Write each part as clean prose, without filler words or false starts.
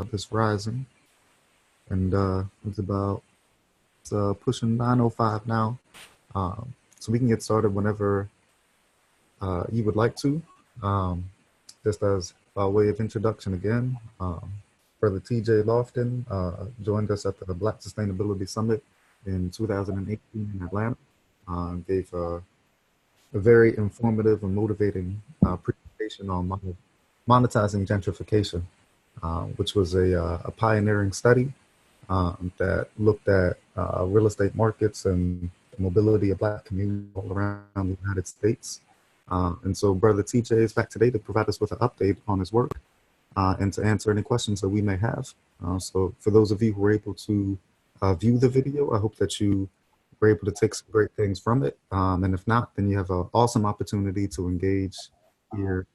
this rising, and it's pushing 9:05 now. So we can get started whenever you would like to. Um, just as by way of introduction again, Brother TJ Lofton joined us at the Black Sustainability Summit in 2018 in Atlanta. Gave a very informative and motivating presentation on monetizing gentrification, which was a pioneering study that looked at real estate markets and the mobility of Black communities all around the United States. And so Brother TJ is back today to provide us with an update on his work and to answer any questions that we may have. So for those of you who were able to view the video, I hope that you were able to take some great things from it. And if not, then you have an awesome opportunity to engage here.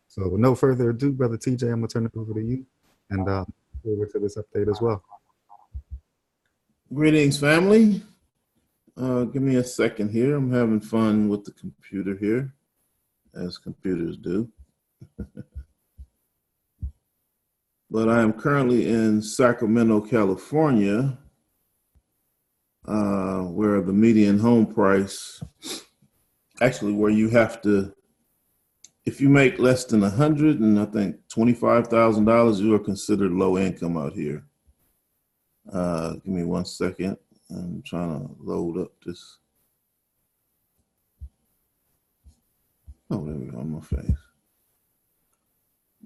So with no further ado, Brother TJ, I'm gonna turn it over to you and forward to this update as well. Greetings, family. Give me a second here. I'm having fun with the computer here, as computers do. But I am currently in Sacramento, California, where the median home price, actually where you have to, if you make less than $100 and I think $25,000, you are considered low income out here. Give me 1 second. I'm trying to load up this. Oh, there we go, on my face.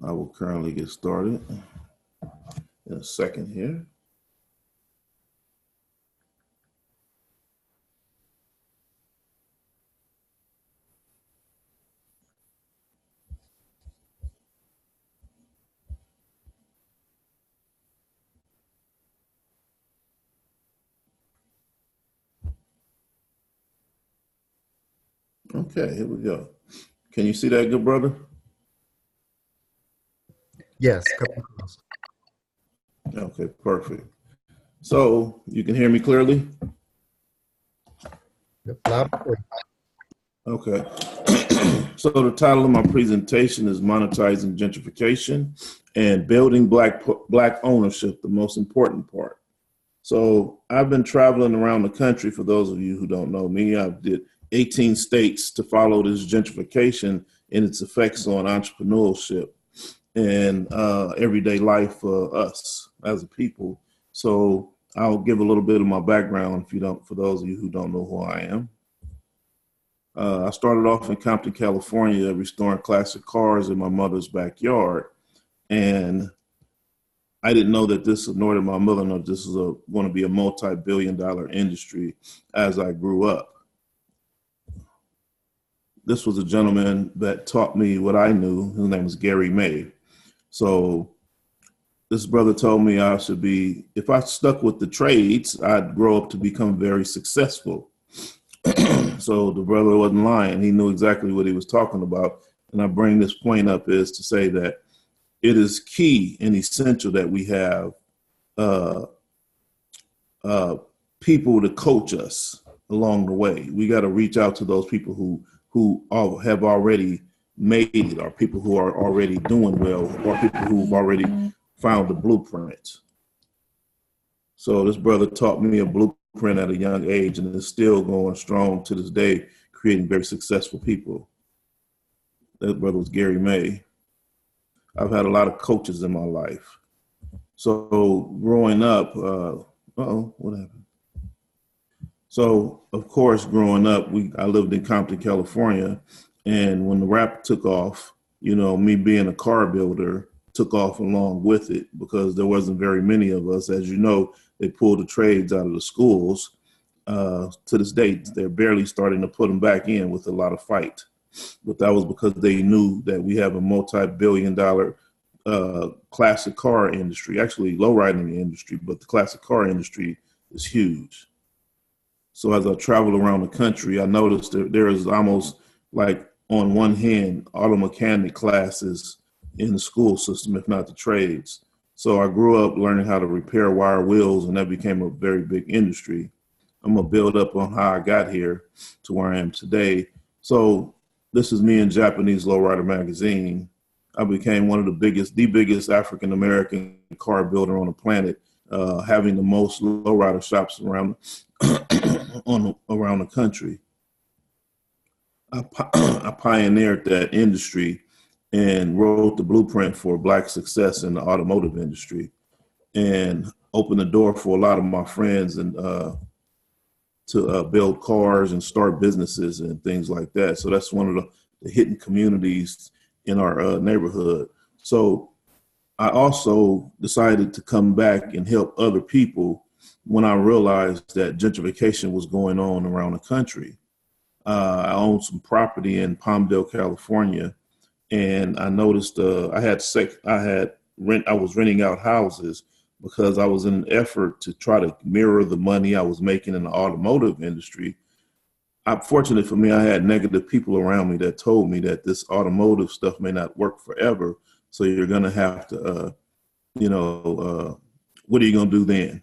I will currently get started in a second here. Okay, here we go. Can you see that, good brother? Yes. Okay, perfect. So you can hear me clearly? Yep, loud and clear. Okay. So the title of my presentation is Monetizing Gentrification and Building Black Ownership, the most important part. So I've been traveling around the country. For those of you who don't know me, I did 18 states to follow this gentrification and its effects on entrepreneurship and everyday life for us as a people. So I'll give a little bit of my background for those of you who don't know who I am. I started off in Compton, California, restoring classic cars in my mother's backyard. And I didn't know that nor did my mother know this is going to be a multi-billion-dollar industry as I grew up. This was a gentleman that taught me what I knew. His name was Gary May. So this brother told me if I stuck with the trades, I'd grow up to become very successful. So the brother wasn't lying. He knew exactly what he was talking about. And I bring this point up is to say that it is key and essential that we have people to coach us along the way. We got to reach out to those people who have already made it, or people who are already doing well, or people who've already found the blueprint. So this brother taught me a blueprint at a young age and is still going strong to this day, creating very successful people. That brother was Gary May. I've had a lot of coaches in my life. So growing up, what happened? So of course, growing up, I lived in Compton, California. And when the rap took off, me being a car builder took off along with it because there wasn't very many of us. As you know, they pulled the trades out of the schools. To this day, they're barely starting to put them back in with a lot of fight. But that was because they knew that we have a multi-billion-dollar classic car industry, actually lowriding industry, but the classic car industry is huge. So as I travel around the country, I noticed there is almost like on one hand, auto mechanic classes in the school system, if not the trades. So I grew up learning how to repair wire wheels, and that became a very big industry. I'm gonna build up on how I got here to where I am today. So this is me in Japanese Lowrider magazine. I became one of the biggest African American car builder on the planet, having the most lowrider shops around around the country. I pioneered that industry and wrote the blueprint for Black success in the automotive industry, and opened the door for a lot of my friends and to build cars and start businesses and things like that. So that's one of the hidden communities in our neighborhood. So I also decided to come back and help other people when I realized that gentrification was going on around the country. I owned some property in Palmdale, California, and I noticed I was renting out houses because I was in an effort to try to mirror the money I was making in the automotive industry. Fortunately for me, I had negative people around me that told me that this automotive stuff may not work forever. So you're going to have to, what are you going to do then?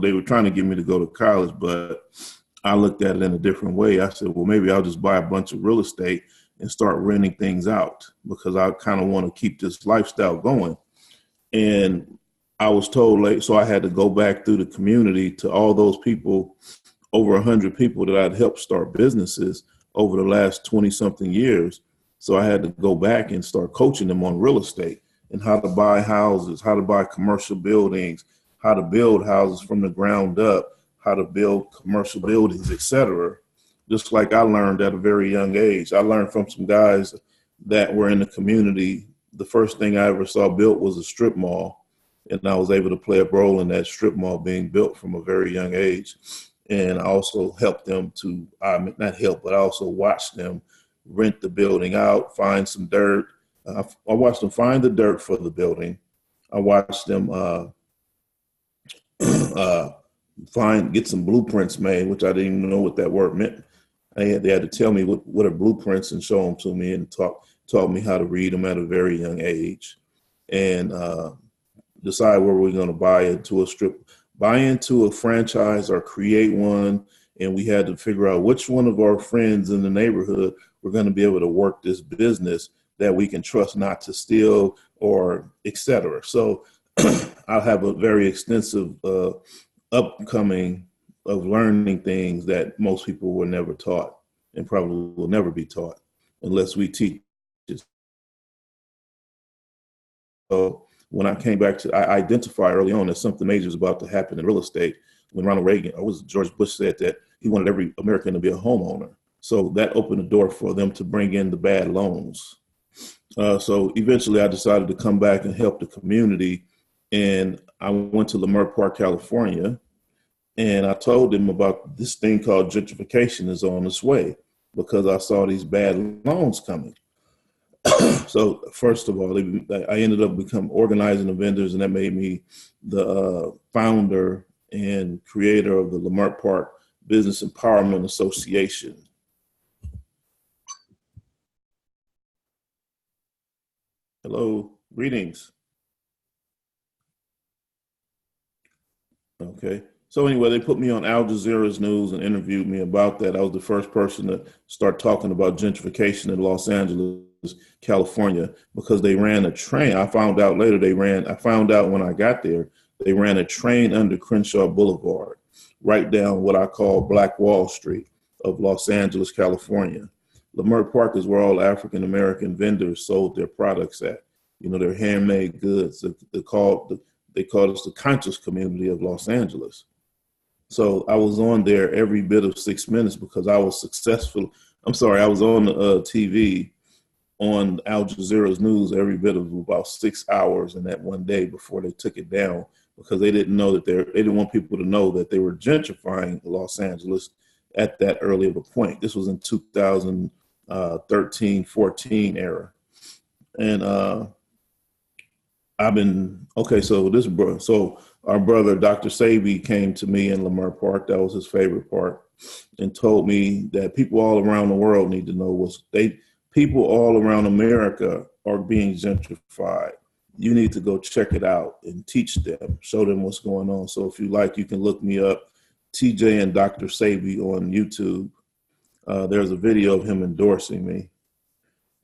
They were trying to get me to go to college, but I looked at it in a different way. I said, well, maybe I'll just buy a bunch of real estate and start renting things out because I kind of want to keep this lifestyle going. And I was told late, so I had to go back through the community to all those people, over 100 people that I'd helped start businesses over the last 20 something years. So I had to go back and start coaching them on real estate and how to buy houses, how to buy commercial buildings, how to build houses from the ground up, how to build commercial buildings, etc. Just like I learned at a very young age. I learned from some guys that were in the community. The first thing I ever saw built was a strip mall. And I was able to play a role in that strip mall being built from a very young age. And I also helped them not help, but I also watched them rent the building out, find some dirt. I watched them find the dirt for the building. I watched them get some blueprints made, which I didn't even know what that word meant. They had to tell me what are blueprints and show them to me and taught me how to read them at a very young age. And decide where we're going to buy into a franchise or create one. And we had to figure out which one of our friends in the neighborhood were going to be able to work this business that we can trust not to steal or et cetera. So I'll have a very extensive upcoming of learning things that most people were never taught and probably will never be taught unless we teach it. So when I came back I identified early on that something major was about to happen in real estate when George Bush said that he wanted every American to be a homeowner. So that opened the door for them to bring in the bad loans. So eventually I decided to come back and help the community. And I went to Leimert Park, California, and I told them about this thing called gentrification is on its way because I saw these bad loans coming. So first of all, I ended up organizing the vendors, and that made me the founder and creator of the Leimert Park Business Empowerment Association. Hello, greetings. Okay. So anyway, they put me on Al Jazeera's news and interviewed me about that. I was the first person to start talking about gentrification in Los Angeles, California, because they ran a train. I found out when I got there, they ran a train under Crenshaw Boulevard, right down what I call Black Wall Street of Los Angeles, California. Leimert Park is where all African-American vendors sold their products at. Their handmade goods. They called us the conscious community of Los Angeles. So I was on there every bit of 6 minutes because I was successful. I was on the TV on Al Jazeera's news every bit of about 6 hours in that one day before they took it down because they didn't know that they didn't want people to know that they were gentrifying Los Angeles at that early of a point. This was in 2013, 14 era. And so our brother, Dr. Sebi, came to me in Leimert Park. That was his favorite part, and told me that people all around the world need to know people all around America are being gentrified. You need to go check it out and teach them, show them what's going on. So if you like, you can look me up, TJ and Dr. Sebi on YouTube. There's a video of him endorsing me.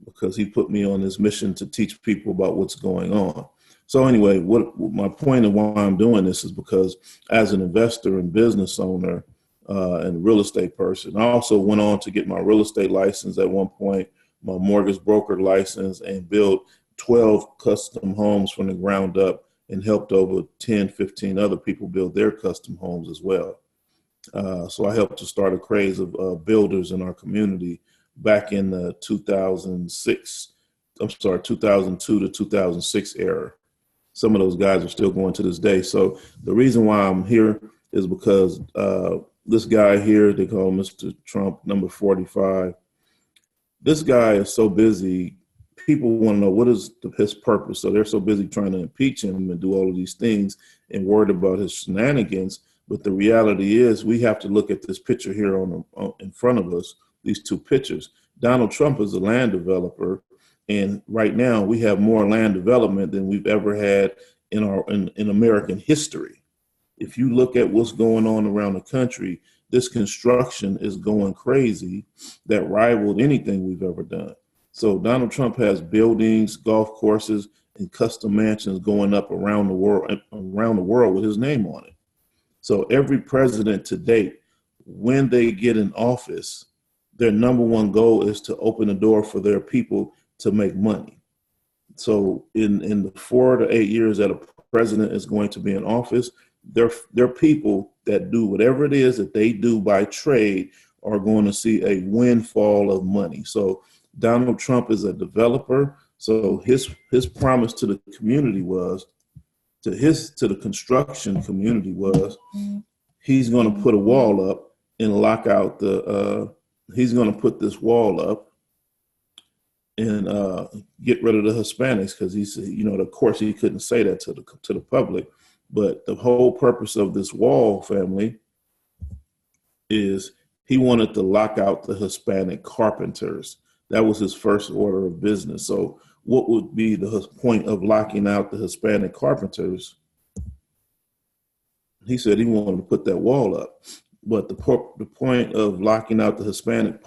because he put me on this mission to teach people about what's going on. So anyway, what my point of why I'm doing this is because as an investor and business owner and real estate person, I also went on to get my real estate license at one point, my mortgage broker license, and built 12 custom homes from the ground up and helped over 10, 15 other people build their custom homes as well. So I helped to start a craze of builders in our community back in the 2002 to 2006 era. Some of those guys are still going to this day. So the reason why I'm here is because this guy here, they call Mr. Trump, number 45. This guy is so busy. People want to know what is his purpose. So they're so busy trying to impeach him and do all of these things and worried about his shenanigans. But the reality is we have to look at this picture here in front of us, these two pictures. Donald Trump is a land developer. And right now we have more land development than we've ever had in American history. If you look at what's going on around the country, this construction is going crazy that rivaled anything we've ever done. So Donald Trump has buildings, golf courses, and custom mansions going up around the world with his name on it. So every president to date, when they get in office, their number one goal is to open the door for their people to make money. So in the 4 to 8 years that a president is going to be in office, their people that do whatever it is that they do by trade are going to see a windfall of money. So Donald Trump is a developer. So his promise to the community was, to the construction community was, he's going to put a wall up and lock out he's going to put this wall up and get rid of the Hispanics, because he said, of course he couldn't say that to the public, but the whole purpose of this wall, family, is he wanted to lock out the Hispanic carpenters. That was his first order of business. So what would be the point of locking out the Hispanic carpenters? He said he wanted to put that wall up. But the point of locking out the Hispanic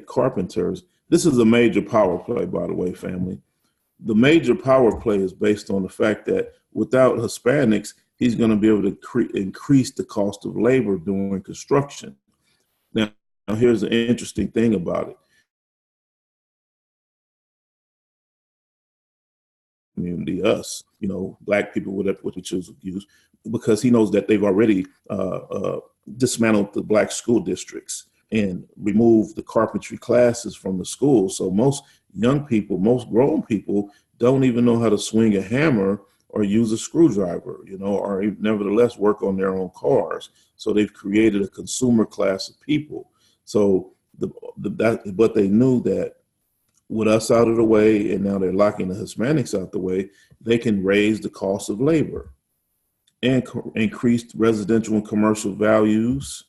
carpenters, this is a major power play, by the way, family. The major power play is based on the fact that without Hispanics, he's going to be able to increase the cost of labor during construction. Now, here's the interesting thing about it. Community, us, black people, what we choose to use, because he knows that they've already dismantled the black school districts and removed the carpentry classes from the schools. So most young people, most grown people don't even know how to swing a hammer or use a screwdriver, or nevertheless work on their own cars. So they've created a consumer class of people. So but they knew that with us out of the way, and now they're locking the Hispanics out the way, they can raise the cost of labor and increase residential and commercial values,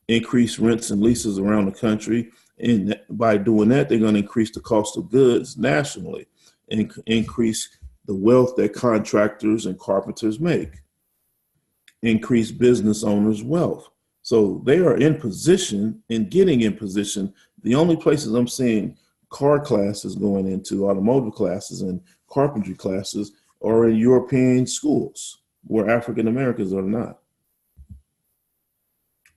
increase rents and leases around the country. And by doing that, they're going to increase the cost of goods nationally and increase the wealth that contractors and carpenters make, increase business owners' wealth. So they are in position and getting in position. The only places I'm seeing car classes going into, automotive classes and carpentry classes, are in European schools where African Americans are not.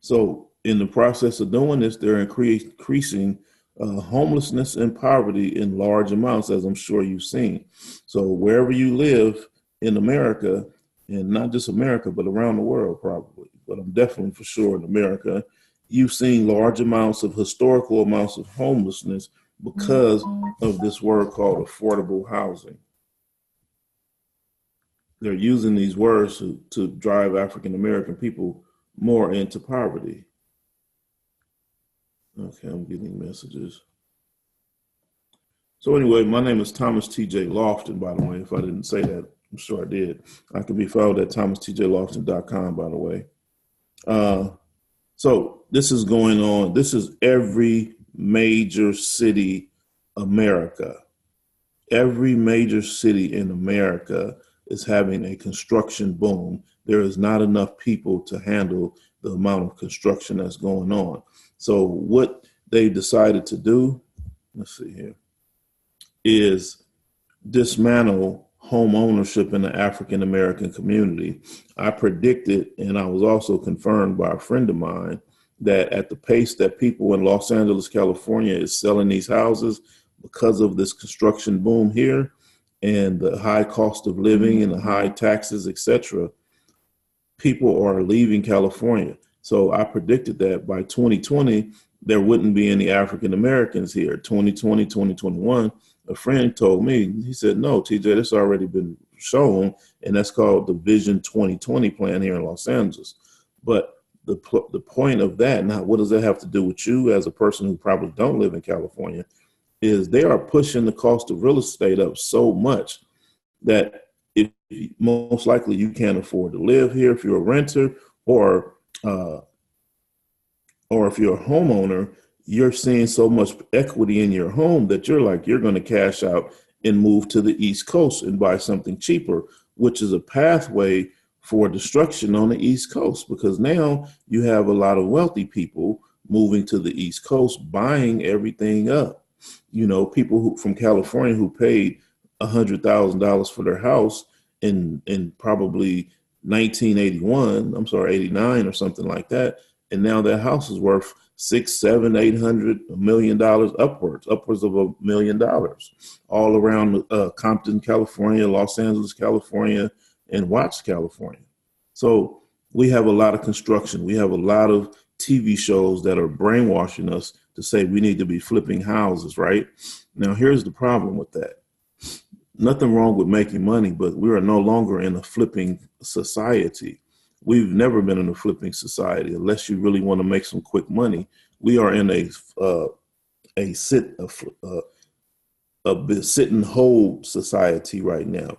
So in the process of doing this, they're increasing homelessness and poverty in large amounts, as I'm sure you've seen. So wherever you live in America, and not just America, but around the world probably, but I'm definitely for sure in America, you've seen large amounts of historical amounts of homelessness because of this word called affordable housing. They're using these words to drive African American people more into poverty. Okay, I'm getting messages. So anyway, my name is Thomas T.J. Lofton, by the way. If I didn't say that, I'm sure I did. I can be found at thomastjlofton.com, by the way. So this is going on. This is every major city America. Every major city in America is having a construction boom. There is not enough people to handle the amount of construction that's going on. So what they decided to do let's see here, is dismantle home ownership in the African American community. I predicted, and I was also confirmed by a friend of mine, that at the pace that people in Los Angeles, California is selling these houses because of this construction boom here and the high cost of living and the high taxes, etc., people are leaving California. So I predicted that by 2020, there wouldn't be any African Americans here. 2020, 2021, a friend told me, he said, no, TJ, that's already been shown, and that's called the Vision 2020 plan here in Los Angeles. But the point of that, now what does that have to do with you as a person who probably don't live in California, is they are pushing the cost of real estate up so much that if most likely you can't afford to live here if you're a renter, or if you're a homeowner, you're seeing so much equity in your home that you're going to cash out and move to the East Coast and buy something cheaper, which is a pathway for destruction on the East Coast, because now you have a lot of wealthy people moving to the East Coast, buying everything up. You know, people from California who paid $100,000 for their house in probably 89 or something like that. And now that house is worth $600, $700, $800, $1 million upwards of $1 million, all around Compton, California, Los Angeles, California, and Watts, California. So we have a lot of construction. We have a lot of TV shows that are brainwashing us to say we need to be flipping houses, right? Now, here's the problem with that. Nothing wrong with making money, but we are no longer in a flipping society. We've never been in a flipping society unless you really want to make some quick money. We are in a sit and hold society right now.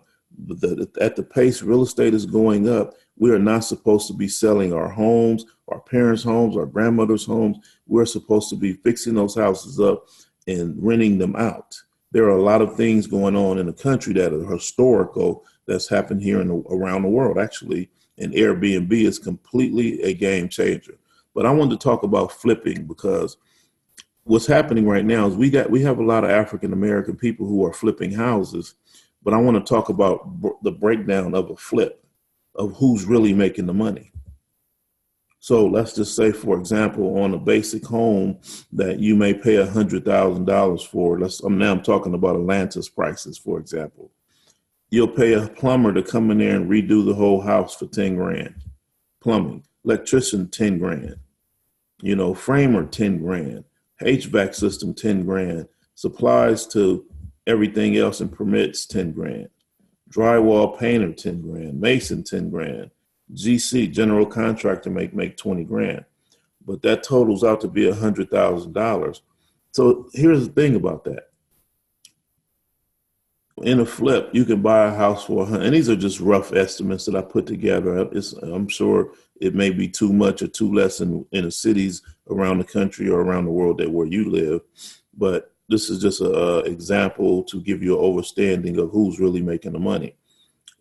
At the pace real estate is going up, we are not supposed to be selling our homes, our parents' homes, our grandmother's homes. We're supposed to be fixing those houses up and renting them out. There are a lot of things going on in the country that are historical that's happened here around the world, actually. And Airbnb is completely a game changer. But I wanted to talk about flipping, because what's happening right now is we have a lot of African American people who are flipping houses. But I want to talk about the breakdown of a flip, of who's really making the money. So let's just say, for example, on a basic home that you may pay $100,000 for, I'm talking about Atlanta's prices, for example. You'll pay a plumber to come in there and redo the whole house for 10 grand. Plumbing, electrician, 10 grand. You know, framer, 10 grand. HVAC system, 10 grand. Supplies to everything else and permits, 10 grand. Drywall painter, 10 grand. Mason, 10 grand. GC, general contractor, make 20 grand. But that totals out to be $100,000. So here's the thing about that. In a flip, you can buy a house for $100,000, and these are just rough estimates that I put together. I'm sure it may be too much or too less in the cities around the country or around the world where you live. But this is just an example to give you an understanding of who's really making the money.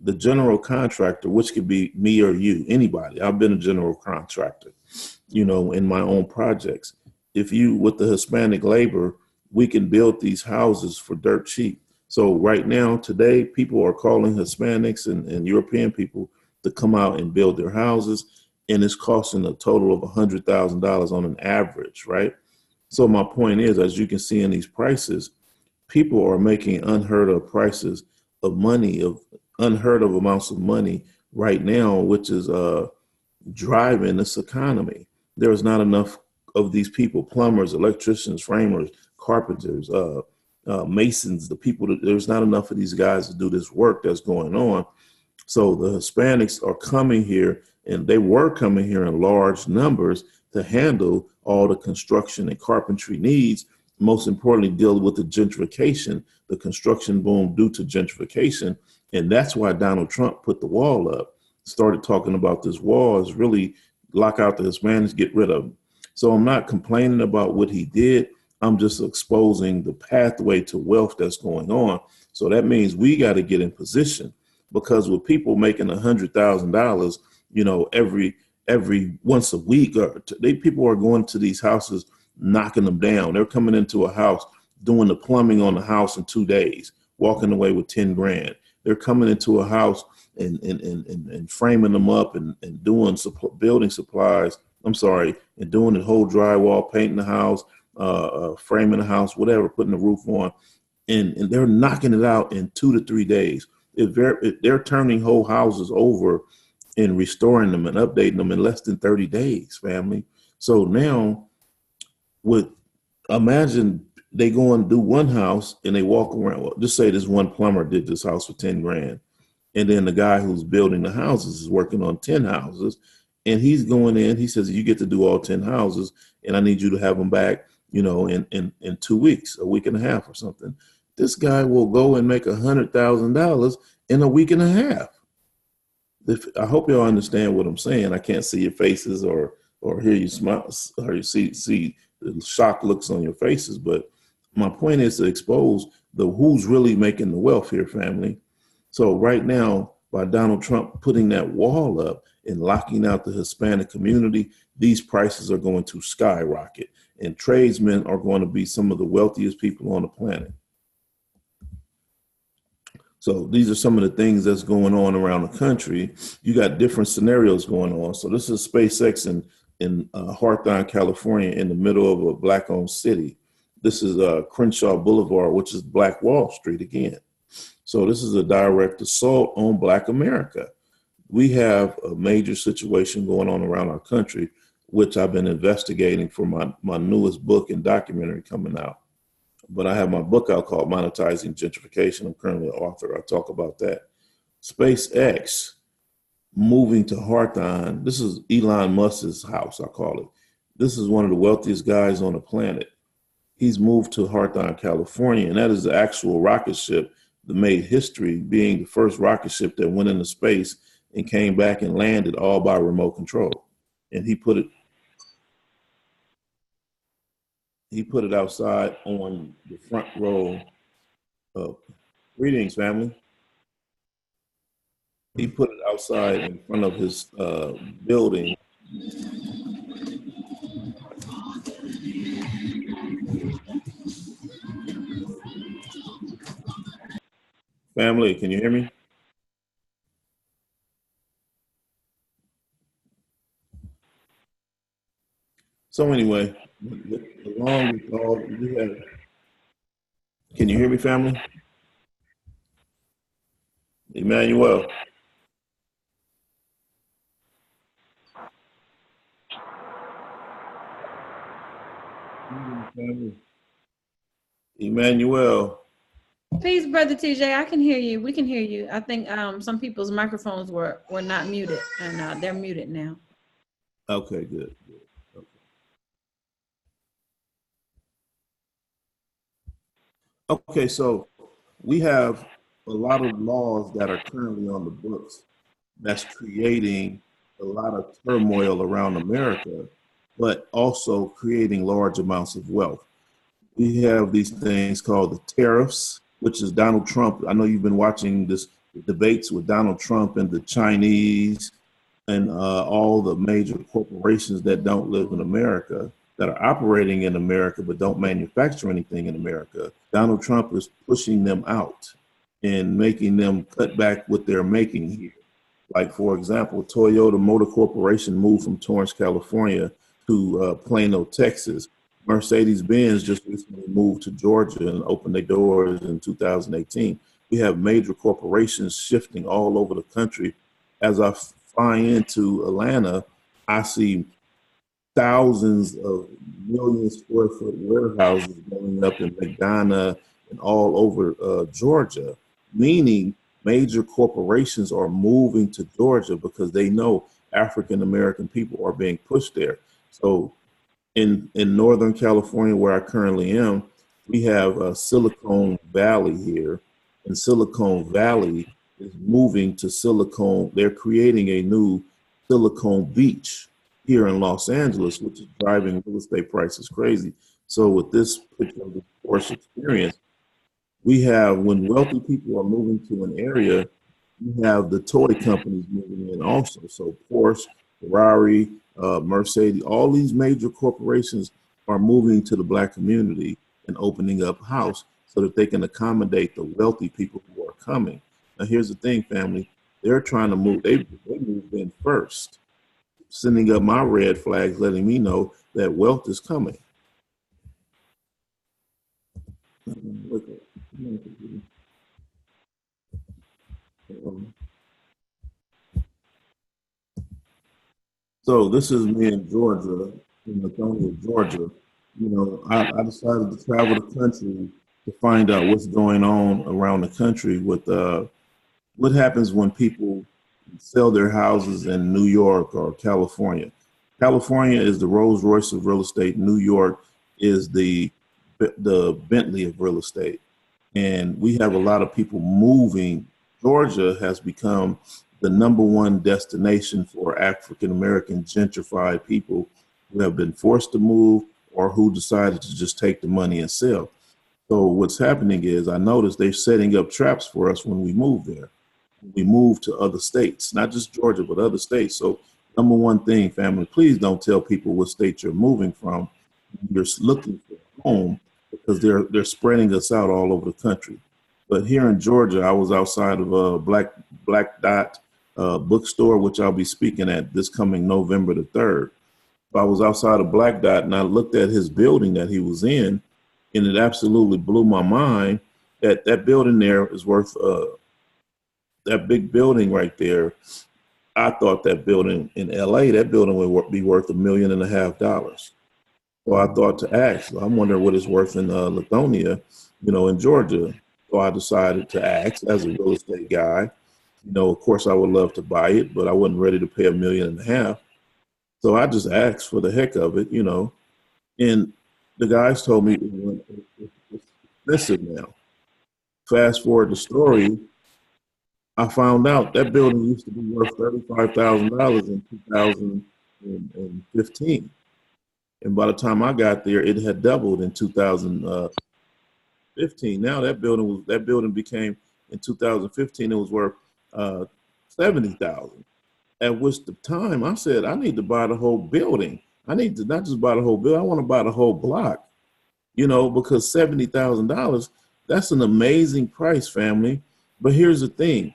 The general contractor, which could be me or you, anybody. I've been a general contractor, you know, in my own projects. With the Hispanic labor, we can build these houses for dirt cheap. So right now, today, people are calling Hispanics and European people to come out and build their houses, and it's costing a total of $100,000 on an average, right? So my point is, as you can see in these prices, people are making unheard of prices of money, of unheard of amounts of money right now, which is driving this economy. There is not enough of these people, plumbers, electricians, framers, carpenters, masons, there's not enough of these guys to do this work that's going on. So the Hispanics are coming here, and they were coming here in large numbers to handle all the construction and carpentry needs. Most importantly, deal with the gentrification, the construction boom due to gentrification. And that's why Donald Trump put the wall up, started talking about this wall is really lock out the Hispanics, get rid of them. So I'm not complaining about what he did. I'm just exposing the pathway to wealth that's going on. So that means we got to get in position, because with people making $100,000, you know, every once a week, people are going to these houses, knocking them down. They're coming into a house, doing the plumbing on the house in 2 days, walking away with 10 grand. They're coming into a house and framing them up and doing building supplies. I'm sorry, and doing the whole drywall, painting the house, framing the house, whatever, putting the roof on, and they're knocking it out in 2 to 3 days. If they're turning whole houses over and restoring them and updating them in less than 30 days, family. So now, imagine they go and do one house and they walk around. Well, just say this one plumber did this house for 10 grand. And then the guy who's building the houses is working on 10 houses. And he's going in, he says, you get to do all 10 houses and I need you to have them back, in 2 weeks, a week and a half or something. This guy will go and make $100,000 in a week and a half. I hope y'all understand what I'm saying. I can't see your faces or hear you smile or you see the shock looks on your faces. But my point is to expose who's really making the wealth here, family. So right now, by Donald Trump putting that wall up and locking out the Hispanic community, these prices are going to skyrocket, and tradesmen are going to be some of the wealthiest people on the planet. So these are some of the things that's going on around the country. You got different scenarios going on. So this is SpaceX in Hawthorne, California, in the middle of a Black-owned city. This is Crenshaw Boulevard, which is Black Wall Street again. So this is a direct assault on Black America. We have a major situation going on around our country, which I've been investigating for my newest book and documentary coming out. But I have my book out called Monetizing Gentrification. I'm currently an author. I talk about that. SpaceX moving to Hawthorne. This is Elon Musk's house, I call it. This is one of the wealthiest guys on the planet. He's moved to Hawthorne, California, and that is the actual rocket ship that made history, being the first rocket ship that went into space and came back and landed all by remote control. And he put it outside on the front row of, greetings, family. He put it outside in front of his building. Family, can you hear me? So anyway, along with all we have, can you hear me, family? Emmanuel. Emmanuel. Peace, Brother TJ. I can hear you. We can hear you. I think some people's microphones were not muted, and they're muted now. Okay, good. Okay, so we have a lot of laws that are currently on the books that's creating a lot of turmoil around America, but also creating large amounts of wealth. We have these things called the tariffs, which is Donald Trump. I know you've been watching this debates with Donald Trump and the Chinese and all the major corporations that don't live in America, that are operating in America but don't manufacture anything in America. Donald Trump is pushing them out and making them cut back what they're making here. Like, for example, Toyota Motor Corporation moved from Torrance, California to Plano, Texas. Mercedes-Benz just recently moved to Georgia and opened their doors in 2018. We have major corporations shifting all over the country. As I fly into Atlanta, I see thousands of million square foot warehouses going up in McDonough and all over Georgia, meaning major corporations are moving to Georgia because they know African American people are being pushed there. So in Northern California, where I currently am, we have Silicon Valley here, and Silicon Valley is moving to Silicon. They're creating a new Silicon Beach here in Los Angeles, which is driving real estate prices crazy. So with this particular Porsche experience, we have, when wealthy people are moving to an area, you have the toy companies moving in also. So Porsche, Ferrari, Mercedes, all these major corporations are moving to the Black community. and opening up house so that they can accommodate the wealthy people who are coming. Now, here's the thing, family. They're trying to move. They moved in first, sending up my red flags, letting me know that wealth is coming. So this is me in Georgia, in Lithonia, Georgia. You know, I decided to travel the country to find out what's going on around the country with what happens when people sell their houses in New York or California. California is the Rolls Royce of real estate. New York is the Bentley of real estate. And we have a lot of people moving. Georgia has become the #1 destination for African American gentrified people who have been forced to move or who decided to just take the money and sell. So what's happening is I noticed they're setting up traps for us when we move there. We move to other states, not just Georgia, but other states. So #1 thing, family, please don't tell people what state you're moving from. You're looking for a home because they're spreading us out all over the country. But here in Georgia, I was outside of a Black Dot bookstore, which I'll be speaking at this coming November the 3rd. I was outside of Black Dot and I looked at his building that he was in, and it absolutely blew my mind that that building there is worth, that big building right there. I thought that building in LA, that building would be worth $1.5 million. So I thought to ask, I'm wondering what it's worth in Lithonia, you know, in Georgia. So I decided to ask as a real estate guy. You know, of course, I would love to buy it, but I wasn't ready to pay $1.5 million. So I just asked for the heck of it, you know, and the guys told me it's expensive now. Fast forward the story, I found out that building used to be worth $35,000 in 2015. And by the time I got there, it had doubled in 2015. Now that building became, in 2015, it was worth $70,000. At which the time I said, I need to buy the whole building. I need to not just buy the whole building, I want to buy the whole block, you know, because $70,000, that's an amazing price, family. But here's the thing.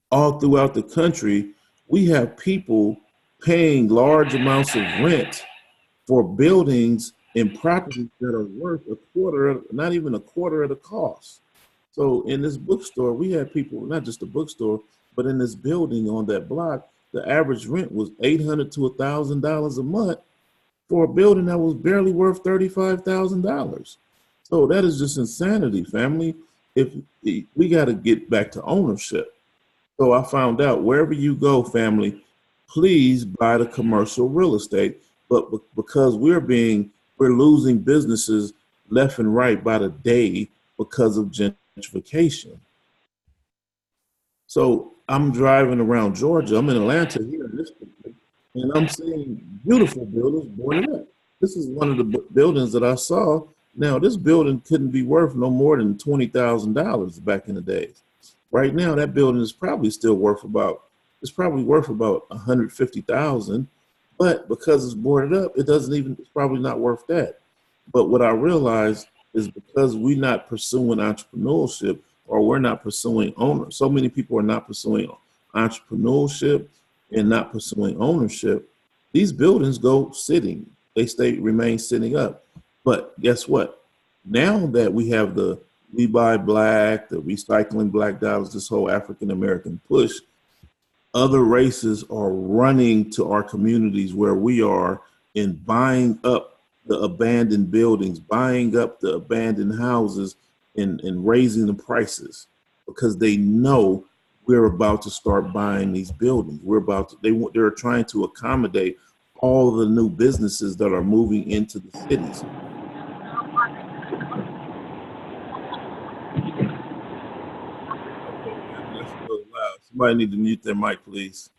All throughout the country, we have people paying large amounts of rent for buildings and properties that are worth not even a quarter of the cost. So in this bookstore, we had people, not just a bookstore, but in this building on that block, the average rent was $800 to $1,000 a month for a building that was barely worth $35,000. So that is just insanity, family. If we got to get back to ownership. So I found out wherever you go, family, please buy the commercial real estate. But because we're losing businesses left and right by the day because of gentrification. So I'm driving around Georgia. I'm in Atlanta here in this country, and I'm seeing beautiful buildings boarded up. This is one of the buildings that I saw. Now, this building couldn't be worth no more than $20,000 back in the days. Right now, that building is probably still worth about $150,000. But because it's boarded up, it's probably not worth that. But what I realized is because we're not pursuing entrepreneurship, or we're not pursuing ownership. So many people are not pursuing entrepreneurship and not pursuing ownership. These buildings go sitting. They remain sitting up. But guess what? Now that we have the We Buy Black, the recycling black dollars, this whole African American push, other races are running to our communities where we are and buying up the abandoned buildings, buying up the abandoned houses, and raising the prices because they know we're about to start buying these buildings. They're trying to accommodate all the new businesses that are moving into the cities. Somebody need to mute their mic, please.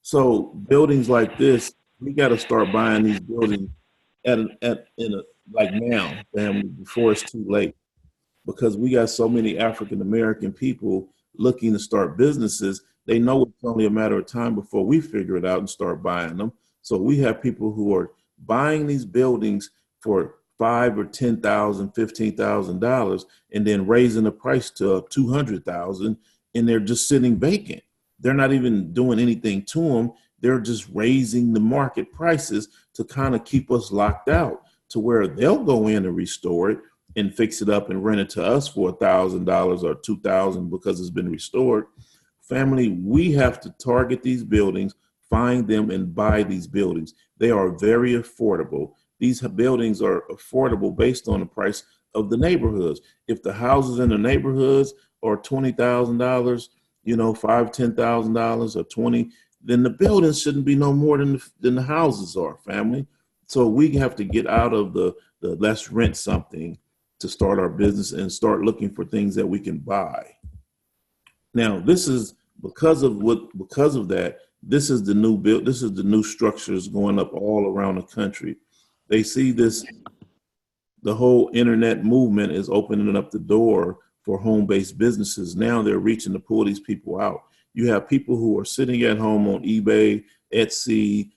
So buildings like this, we got to start buying these buildings like now, family, before it's too late, because we got so many African American people looking to start businesses. They know it's only a matter of time before we figure it out and start buying them. So we have people who are buying these buildings for $5,000 or $10,000, $15,000, and then raising the price to $200,000, and they're just sitting vacant. They're not even doing anything to them. They're just raising the market prices to kind of keep us locked out, to where they'll go in and restore it and fix it up and rent it to us for $1,000 or $2,000 because it's been restored. Family, we have to target these buildings, find them, and buy these buildings. They are very affordable. These buildings are affordable based on the price of the neighborhoods. If the houses in the neighborhoods are $20,000, $5,000, $10,000 or 20, then the buildings shouldn't be no more than the houses are, family. So we have to get out of the let's rent something to start our business and start looking for things that we can buy. Now, this is because of that, this is the new structures going up all around the country. They see this, the whole internet movement is opening up the door for home-based businesses. Now they're reaching to pull these people out. You have people who are sitting at home on eBay, Etsy,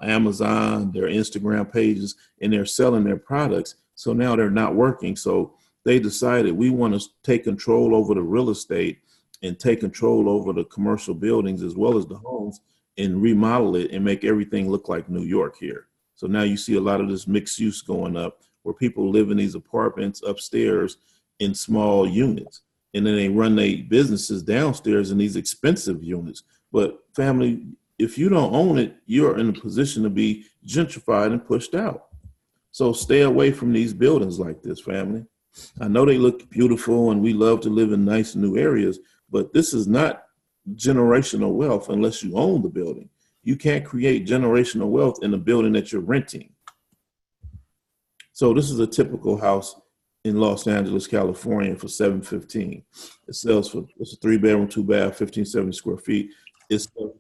Amazon, their Instagram pages, and they're selling their products. So now they're not working. So they decided we want to take control over the real estate and take control over the commercial buildings as well as the homes and remodel it and make everything look like New York here. So now you see a lot of this mixed use going up where people live in these apartments upstairs in small units. And then they run their businesses downstairs in these expensive units. But family, if you don't own it, you're in a position to be gentrified and pushed out. So stay away from these buildings like this, family. I know they look beautiful and we love to live in nice new areas, but this is not generational wealth unless you own the building. You can't create generational wealth in a building that you're renting. So this is a typical house in Los Angeles, California for $715. It sells for, it's a 3-bedroom, 2-bath, 1,570 square feet. It's for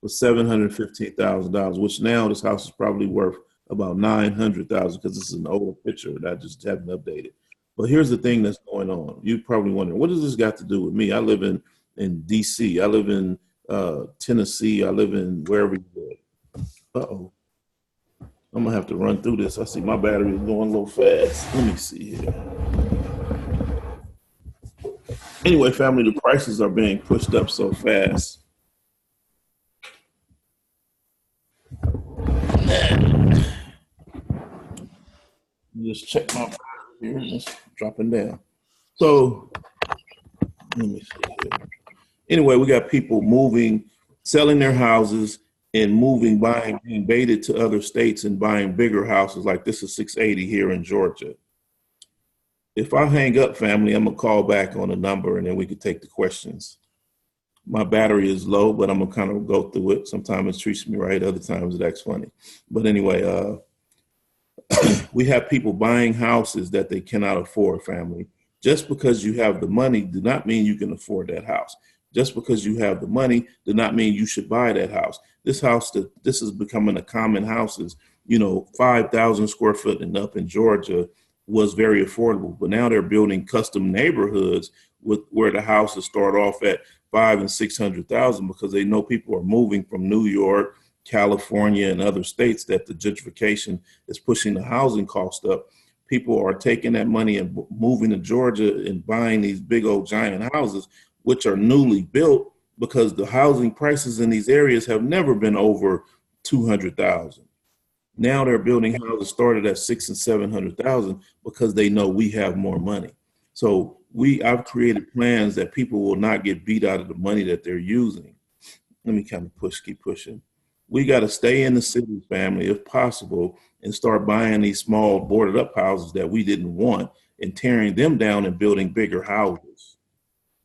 $715,000, which now this house is probably worth about $900,000 because this is an older picture that I just haven't updated. But here's the thing that's going on. You're probably wondering, what does this got to do with me? I live in DC. I live in Tennessee. I live in wherever you live. Uh-oh. I'm going to have to run through this. I see my battery is going a little fast. Let me see here. Anyway, family, the prices are being pushed up so fast. Just check my battery here. It's dropping down. So, let me see here. Anyway, we got people moving, selling their houses, and being baited to other states and buying bigger houses. Like this is 680 here in Georgia. If I hang up, family, I'm gonna call back on a number and then we could take the questions. My battery is low, but I'm gonna kind of go through it. Sometimes it treats me right, other times it acts funny. But anyway, we have people buying houses that they cannot afford, family. Just because you have the money do not mean you can afford that house. Just because you have the money do not mean you should buy that house. This is becoming a common houses, 5,000 square foot and up in Georgia was very affordable, but now they're building custom neighborhoods where the houses start off at 500,000 and 600,000 because they know people are moving from New York, California, and other states that the gentrification is pushing the housing cost up. People are taking that money and moving to Georgia and buying these big old giant houses, which are newly built because the housing prices in these areas have never been over 200,000. Now they're building houses started at 600,000 and 700,000 because they know we have more money. So I've created plans that people will not get beat out of the money that they're using. Let me kind of keep pushing. We got to stay in the city, family, if possible, and start buying these small boarded up houses that we didn't want and tearing them down and building bigger houses.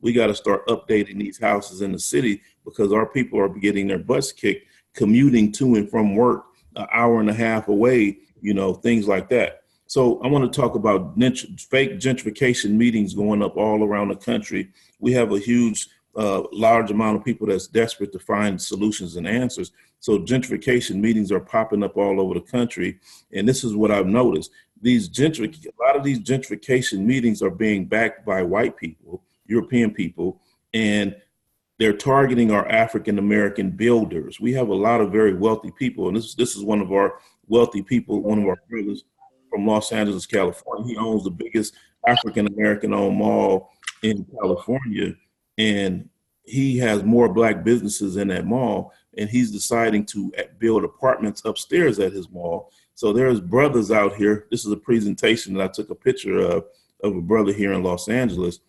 We got to start updating these houses in the city because our people are getting their butts kicked, commuting to and from work an hour and a half away, things like that. So I want to talk about fake gentrification meetings going up all around the country. We have a huge, large amount of people that's desperate to find solutions and answers. So gentrification meetings are popping up all over the country. And this is what I've noticed. A lot of these gentrification meetings are being backed by white people, European people, and they're targeting our African-American builders. We have a lot of very wealthy people, and this is one of our wealthy people, one of our brothers from Los Angeles, California. He owns the biggest African-American owned mall in California. And he has more black businesses in that mall. And he's deciding to build apartments upstairs at his mall. So there's brothers out here. This is a presentation that I took a picture of a brother here in Los Angeles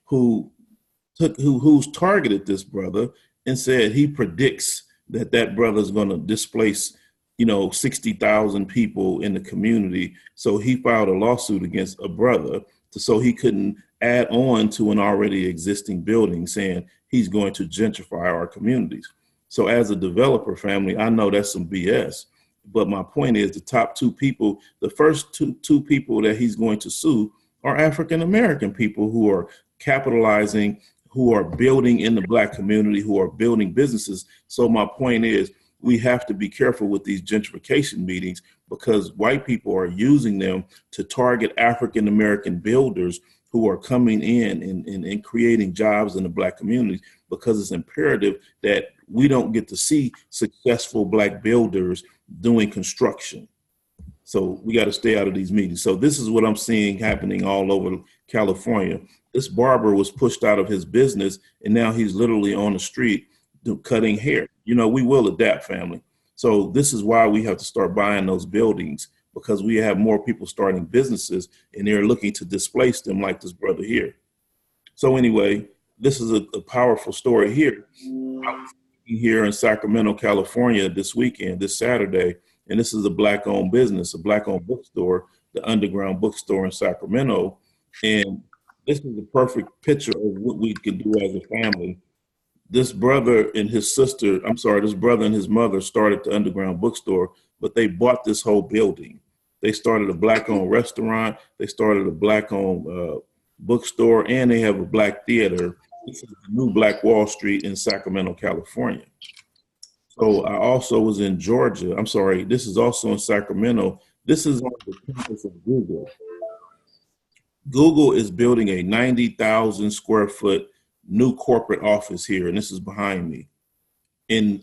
who's targeted this brother and said he predicts that brother is going to displace 60,000 people in the community. So he filed a lawsuit against a brother so he couldn't add on to an already existing building, saying he's going to gentrify our communities. So as a developer family, I know that's some BS. But my point is the top two people, the first two people that he's going to sue are African-American people who are capitalizing, who are building in the black community, who are building businesses. So my point is we have to be careful with these gentrification meetings because white people are using them to target African-American builders who are coming in and creating jobs in the black communities, because it's imperative that we don't get to see successful black builders doing construction. So we got to stay out of these meetings. So this is what I'm seeing happening all over California. This barber was pushed out of his business and now he's literally on the street cutting hair. We will adapt, family. So this is why we have to start buying those buildings, because we have more people starting businesses and they're looking to displace them like this brother here. So anyway, this is a powerful story here. I was here in Sacramento, California this weekend, this Saturday, and this is a black-owned business, a black-owned bookstore, the Underground Bookstore in Sacramento. And this is a perfect picture of what we can do as a family. This brother and his mother started the Underground Bookstore, but they bought this whole building. They started a black-owned restaurant. They started a black-owned bookstore, and they have a black theater. This is the new Black Wall Street in Sacramento, California. So I also was in Georgia. This is also in Sacramento. This is on the campus of Google. Google is building a 90,000 square foot new corporate office here, and this is behind me in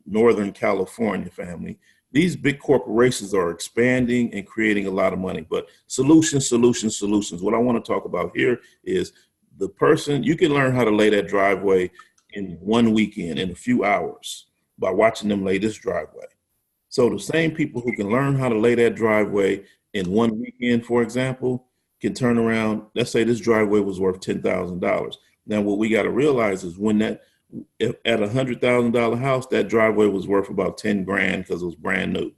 Northern California, family. These big corporations are expanding and creating a lot of money, but solutions. What I want to talk about here is the person, you can learn how to lay that driveway in one weekend, in a few hours, by watching them lay this driveway. So the same people who can learn how to lay that driveway in one weekend, for example, can turn around. Let's say this driveway was worth $10,000. Now, what we got to realize is if at $100,000 house, that driveway was worth about 10 grand because it was brand new.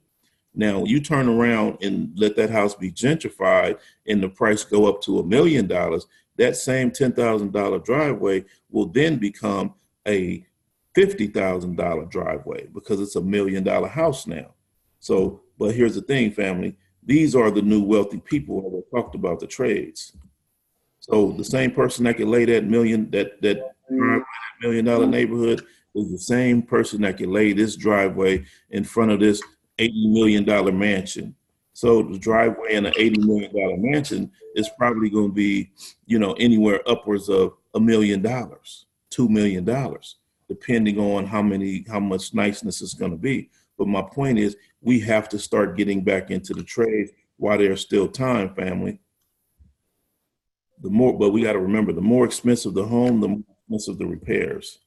Now, you turn around and let that house be gentrified and the price go up to $1 million, that same $10,000 driveway will then become a $50,000 driveway because it's $1 million house now. So, but here's the thing, family. These are the new wealthy people that talked about the trades. So the same person that can lay that $1 million neighborhood is the same person that can lay this driveway in front of this $80 million mansion. So the driveway in an $80 million mansion is probably going to be, anywhere upwards of $1 million, $2 million, depending on how much niceness it's going to be. But my point is, we have to start getting back into the trade while there's still time, family. But we got to remember, the more expensive the home, the more expensive the repairs.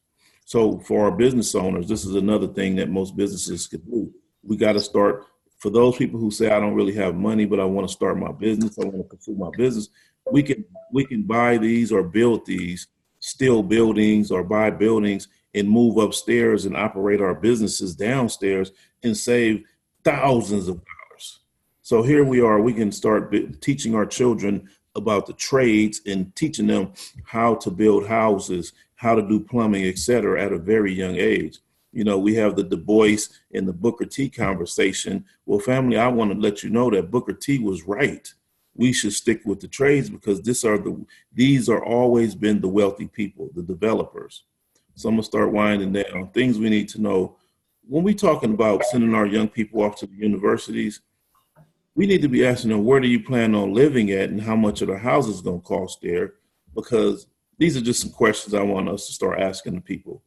So for our business owners, this is another thing that most businesses could do. We got to start, for those people who say, I don't really have money, but I want to start my business, I want to pursue my business, we can buy these or build these steel buildings or buy buildings and move upstairs and operate our businesses downstairs and save thousands of dollars. So here we are, we can start teaching our children about the trades and teaching them how to build houses, how to do plumbing, et cetera, at a very young age. We have the Du Bois and the Booker T conversation. Well, family, I want to let you know that Booker T was right. We should stick with the trades because these are always been the wealthy people, the developers. So I'm gonna start winding down. Things we need to know. When we're talking about sending our young people off to the universities, we need to be asking them, where do you plan on living at and how much are the houses gonna cost there? Because these are just some questions I want us to start asking the people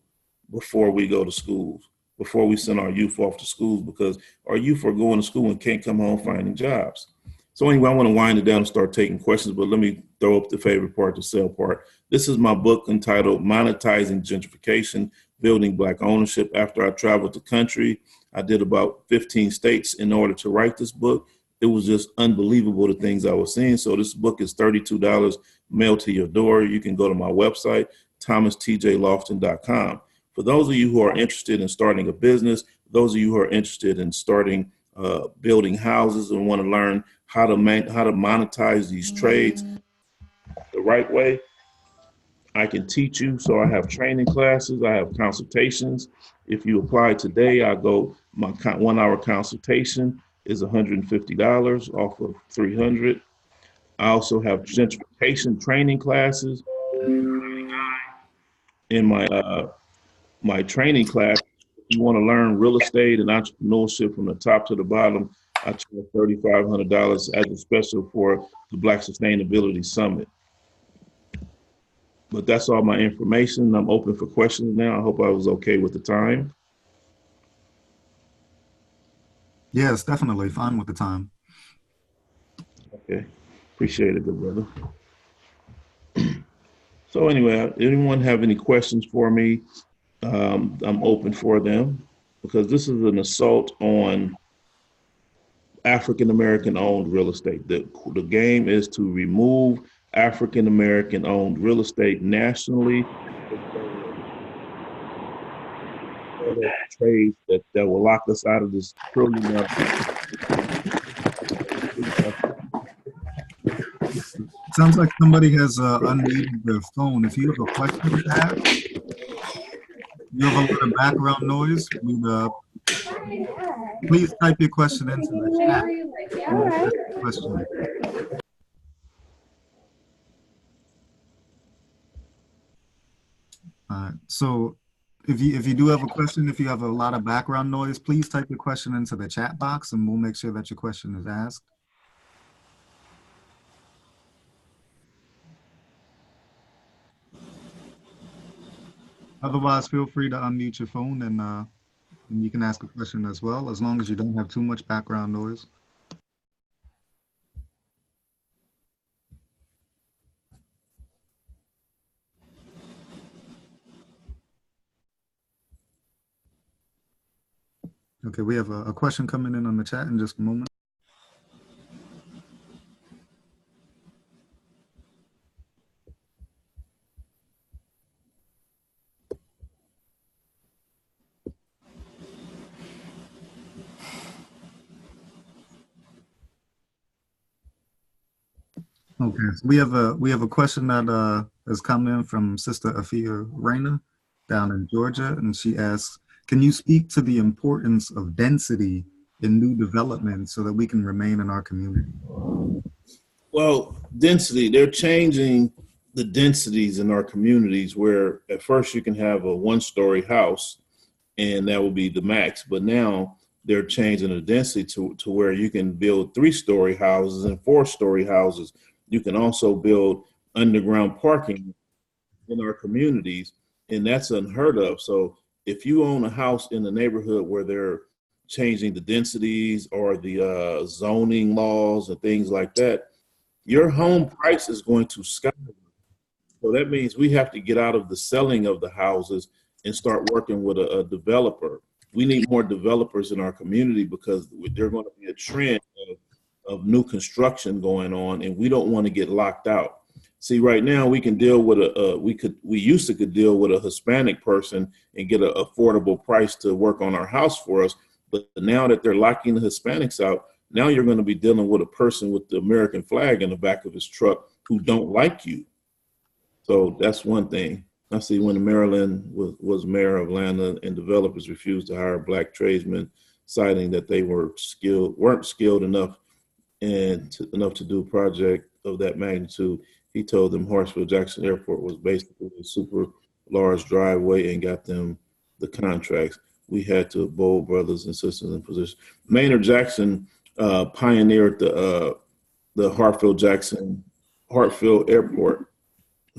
before we go to schools. before we send our youth off to schools, because our youth are going to school and can't come home finding jobs. So anyway, I want to wind it down and start taking questions, but let me throw up the favorite part, the sell part. This is my book entitled Monetizing Gentrification, Building Black Ownership. After I traveled the country, I did about 15 states in order to write this book. It was just unbelievable, the things I was seeing. So this book is $32 mailed to your door. You can go to my website, thomastjlofton.com. For those of you who are interested in starting a business, those of you who are interested in starting building houses and want to learn how to monetize these trades the right way, I can teach you. So I have training classes, I have consultations. If you apply today, my 1 hour consultation is $150 off of $300. I also have gentrification training classes. In my training class, if you want to learn real estate and entrepreneurship from the top to the bottom, I charge $3,500 as a special for the Black Sustainability Summit. But that's all my information. I'm open for questions now. I hope I was okay with the time. Yes, definitely fine with the time. Okay, appreciate it, good brother. So anyway, anyone have any questions for me? I'm open for them, because this is an assault on African-American owned real estate. The game is to remove African-American owned real estate nationally. Trades that will lock us out of this trillion. Sounds like somebody has unmuted their phone. If you have a question to ask, you have a lot of background noise. Please type your question into the chat. Question. So if you do have a question, if you have a lot of background noise, please type your question into the chat box and we'll make sure that your question is asked. Otherwise, feel free to unmute your phone and you can ask a question as well, as long as you don't have too much background noise. Okay, we have a question coming in on the chat in just a moment. Okay, so we have a question that has come in from Sister Afia Reyna down in Georgia, and she asks, can you speak to the importance of density in new development so that we can remain in our community? Well, density, they're changing the densities in our communities, where at first you can have a 1-story house and that will be the max, but now they're changing the density to where you can build 3-story houses and 4-story houses. You can also build underground parking in our communities, and that's unheard of. So if you own a house in the neighborhood where they're changing the densities or the zoning laws and things like that, your home price is going to skyrocket. So that means we have to get out of the selling of the houses and start working with a developer. We need more developers in our community, because there's going to be a trend of new construction going on, and we don't want to get locked out. See, right now we can deal with we used to could deal with a Hispanic person and get an affordable price to work on our house for us. But now that they're locking the Hispanics out, now you're going to be dealing with a person with the American flag in the back of his truck who don't like you. So that's one thing. I see when Maryland was mayor of Atlanta and developers refused to hire Black tradesmen, citing that they weren't skilled enough to do a project of that magnitude. He told them Hartsfield-Jackson Airport was basically a super large driveway and got them the contracts. We had to bold brothers and sisters in position. Maynard Jackson pioneered the Hartsfield Airport.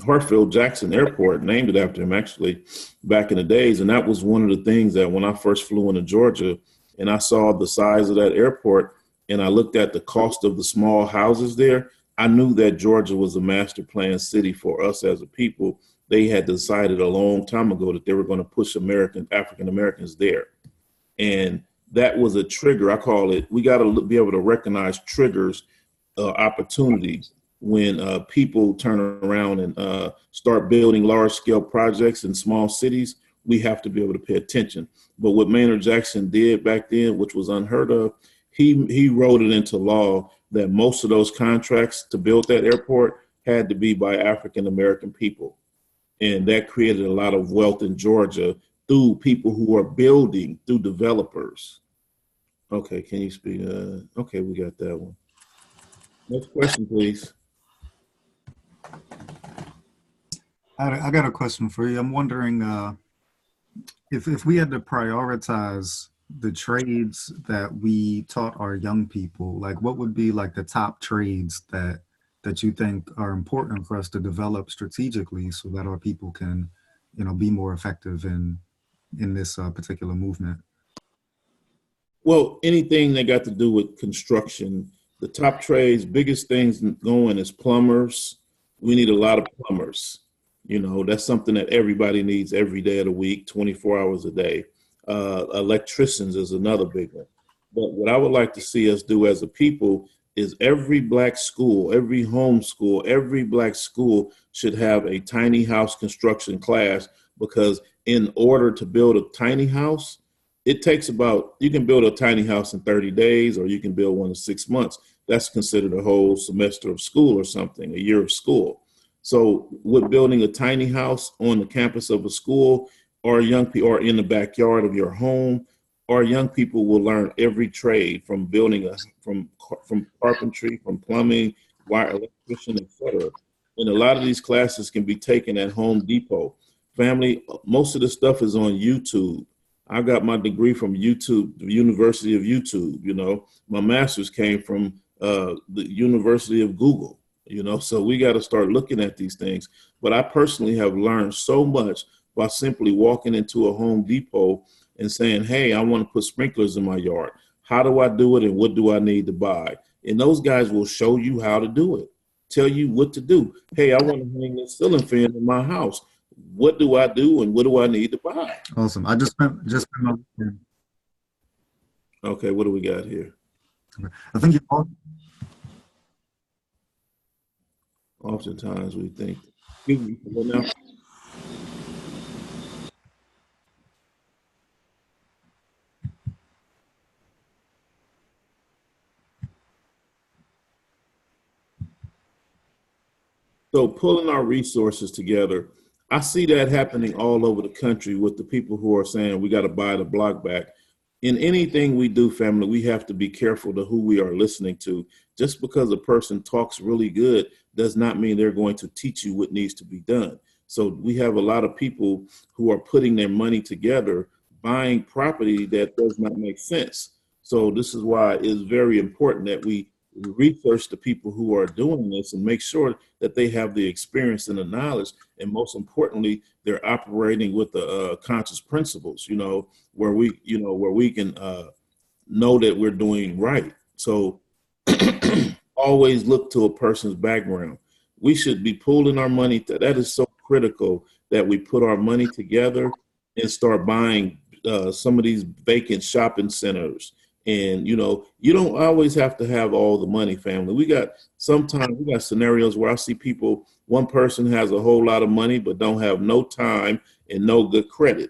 Hartsfield Jackson Airport, named it after him actually, back in the days. And that was one of the things that when I first flew into Georgia and I saw the size of that airport and I looked at the cost of the small houses there, I knew that Georgia was a master plan city for us as a people. They had decided a long time ago that they were going to push African Americans there. And that was a trigger. I call it, we got to be able to recognize triggers, opportunities when people turn around and start building large scale projects in small cities. We have to be able to pay attention. But what Maynard Jackson did back then, which was unheard of, he wrote it into law that most of those contracts to build that airport had to be by African American people. And that created a lot of wealth in Georgia through people who are building, through developers. Okay, can you speak? Okay, we got that one. Next question, please. I got a question for you. I'm wondering if we had to prioritize the trades that we taught our young people, like what would be like the top trades that you think are important for us to develop strategically so that our people can, be more effective in this particular movement? Well, anything that got to do with construction, the top trades, biggest things going is plumbers. We need a lot of plumbers. That's something that everybody needs every day of the week, 24 hours a day. Electricians is another big one. But what I would like to see us do as a people is every Black school, every home school, every Black school should have a tiny house construction class, because in order to build a tiny house, it takes you can build a tiny house in 30 days, or you can build one in 6 months. That's considered a whole semester of school or something, a year of school. So with building a tiny house on the campus of a school, or young people, or in the backyard of your home, our young people will learn every trade, from building, from carpentry, from plumbing, wire, electrician, etc. And a lot of these classes can be taken at Home Depot. Family, most of the stuff is on YouTube. I got my degree from YouTube, the University of YouTube. My master's came from the University of Google. So we got to start looking at these things. But I personally have learned so much by simply walking into a Home Depot and saying, hey, I want to put sprinklers in my yard. How do I do it, and what do I need to buy? And those guys will show you how to do it, tell you what to do. Hey, I want to hang this ceiling fan in my house. What do I do, and what do I need to buy? Awesome. I just spent Okay, what do we got here? I think Oftentimes we think, excuse me, now. So pulling our resources together, I see that happening all over the country with the people who are saying we got to buy the block back. In anything we do, family, we have to be careful to who we are listening to. Just because a person talks really good does not mean they're going to teach you what needs to be done. So we have a lot of people who are putting their money together, buying property that does not make sense. So this is why it's very important that we research the people who are doing this and make sure that they have the experience and the knowledge, and most importantly, they're operating with the conscious principles, where we can know that we're doing right. So always look to a person's background. We should be pooling our money. That is so critical, that we put our money together and start buying some of these vacant shopping centers. And, you don't always have to have all the money, family. Sometimes we got scenarios where I see people, one person has a whole lot of money, but don't have no time and no good credit.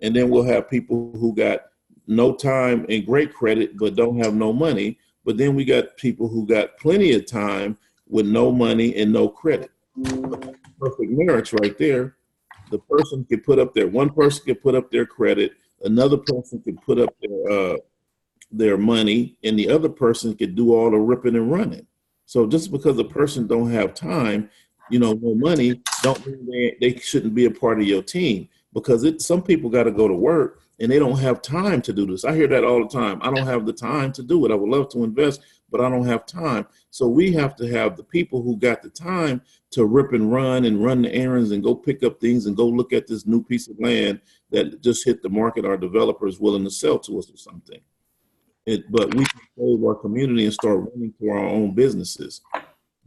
And then we'll have people who got no time and great credit, but don't have no money. But then we got people who got plenty of time with no money and no credit. Perfect marriage right there. The person can put up one person can put up their credit, another person can put up their money, and the other person could do all the ripping and running. So just because a person don't have time, no money, don't mean they shouldn't be a part of your team, because some people got to go to work and they don't have time to do this. I hear that all the time. I don't have the time to do it. I would love to invest, but I don't have time. So we have to have the people who got the time to rip and run the errands and go pick up things and go look at this new piece of land that just hit the market our developer is willing to sell to us or something. But we can save our community and start running to our own businesses.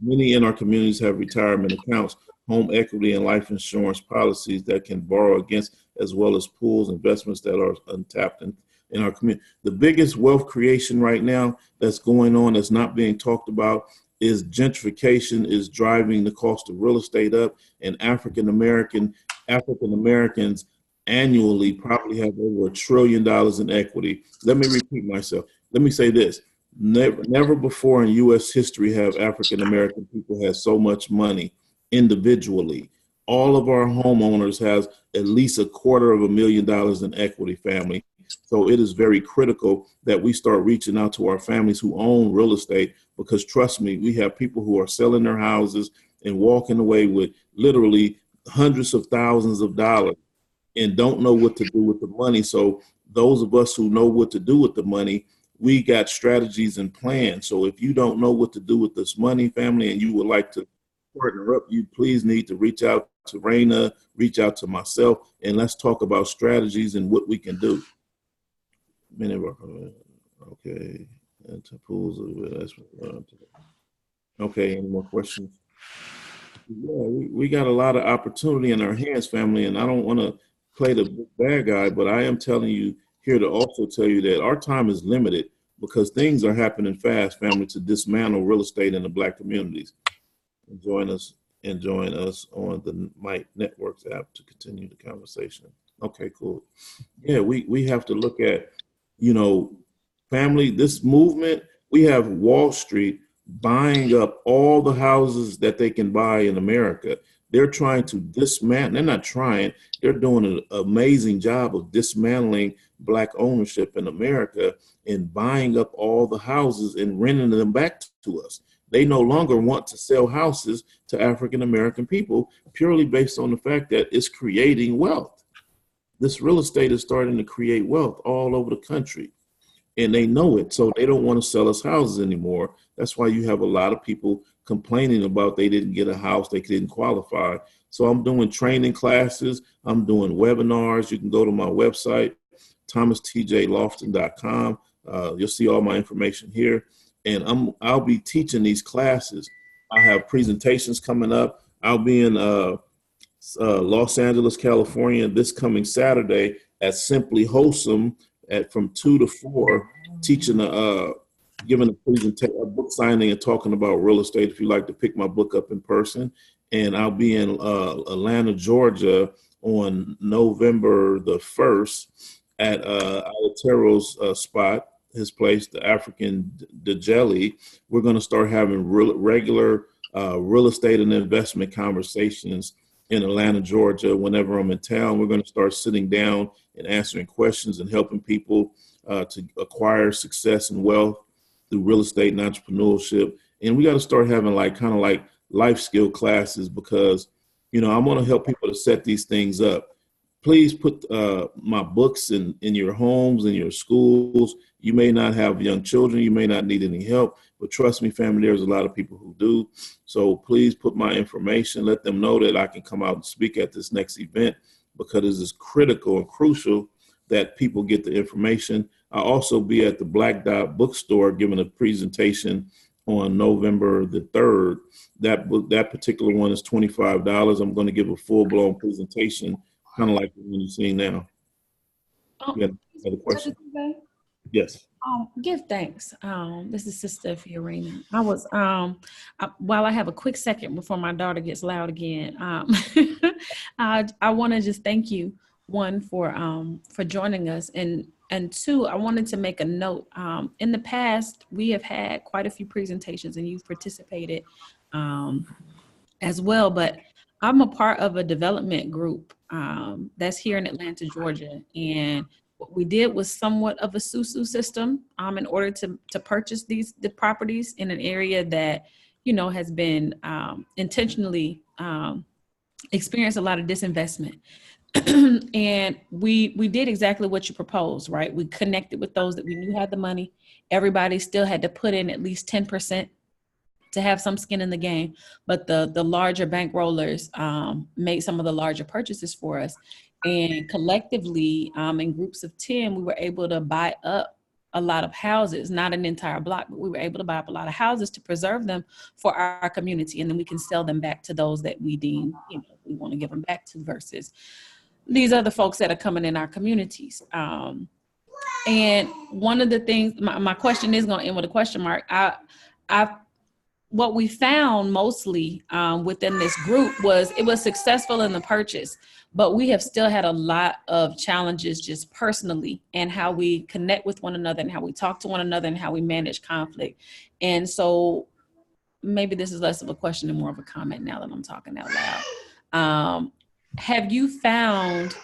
Many in our communities have retirement accounts, home equity, and life insurance policies that can borrow against, as well as pools, investments that are untapped in our community. The biggest wealth creation right now that's going on that's not being talked about is gentrification is driving the cost of real estate up, and African Americans annually probably have over $1 trillion in equity. Let me repeat myself. Let me say this. Never before in U.S. history have African American people had so much money individually. All of our homeowners has at least $250,000 in equity, family. So it is very critical that we start reaching out to our families who own real estate, because trust me, we have people who are selling their houses and walking away with literally hundreds of thousands of dollars and don't know what to do with the money. So those of us who know what to do with the money, we got strategies and plans. So if you don't know what to do with this money, family, and you would like to partner up, you please need to reach out to Raina, reach out to myself, and let's talk about strategies and what we can do. Okay. And to pools. Okay, any more questions? Yeah, we got a lot of opportunity in our hands, family, and I don't want to play the bad guy, but I am telling you here to also tell you that our time is limited because things are happening fast, family, to dismantle real estate in the Black communities. Join us on the Mike Networks app to continue the conversation. Okay, cool. Yeah, we have to look at, family, this movement. We have Wall Street buying up all the houses that they can buy in America. They're trying to dismantle. They're not trying. They're doing an amazing job of dismantling Black ownership in America and buying up all the houses and renting them back to us. They no longer want to sell houses to African American people purely based on the fact that it's creating wealth. This real estate is starting to create wealth all over the country, and they know it, so they don't want to sell us houses anymore. That's why you have a lot of people complaining about they didn't get a house, they didn't qualify. So I'm doing training classes, I'm doing webinars. You can go to my website, thomastjlofton.com. You'll see all my information here, and I'll be teaching these classes. I have presentations coming up. I'll be in Los Angeles, California this coming Saturday at Simply Wholesome from 2 to 4, teaching giving a presentation, a book signing, and talking about real estate if you'd like to pick my book up in person. And I'll be in Atlanta, Georgia on November the 1st at Alatero's spot, his place, the African Djeli. We're going to start having regular real estate and investment conversations in Atlanta, Georgia. Whenever I'm in town, we're going to start sitting down and answering questions and helping people to acquire success and wealth through real estate and entrepreneurship. And we got to start having kind of like life skill classes, because, I want to help people to set these things up. Please put my books in your homes, in your schools. You may not have young children. You may not need any help, but trust me, family, there's a lot of people who do. So please put my information, let them know that I can come out and speak at this next event, because it is critical and crucial that people get the information. I'll also be at the Black Dot Bookstore giving a presentation on November the 3rd. That particular one is $25. I'm going to give a full-blown presentation, kind of like the one you're seeing now. You had a question? Yes. Give thanks. This is Sister Fiorina. I was while I have a quick second before my daughter gets loud again, I want to just thank you, one, for joining us, and two, I wanted to make a note. In the past, we have had quite a few presentations, and you've participated as well. But I'm a part of a development group that's here in Atlanta, Georgia, and what we did was somewhat of a SUSU system in order to purchase the properties in an area that, has been intentionally experienced a lot of disinvestment. And we did exactly what you proposed, right? We connected with those that we knew had the money. Everybody still had to put in at least 10% to have some skin in the game, but the larger bankrollers made some of the larger purchases for us. And collectively, in groups of 10, we were able to buy up a lot of houses, not an entire block, but we were able to buy up a lot of houses to preserve them for our community. And then we can sell them back to those that we deem, we want to give them back to, versus these other folks that are coming in our communities. And one of the things, my question is going to end with a question mark. What we found mostly within this group was it was successful in the purchase, but we have still had a lot of challenges just personally, and how we connect with one another and how we talk to one another and how we manage conflict. And so maybe this is less of a question and more of a comment now that I'm talking out loud. Have you found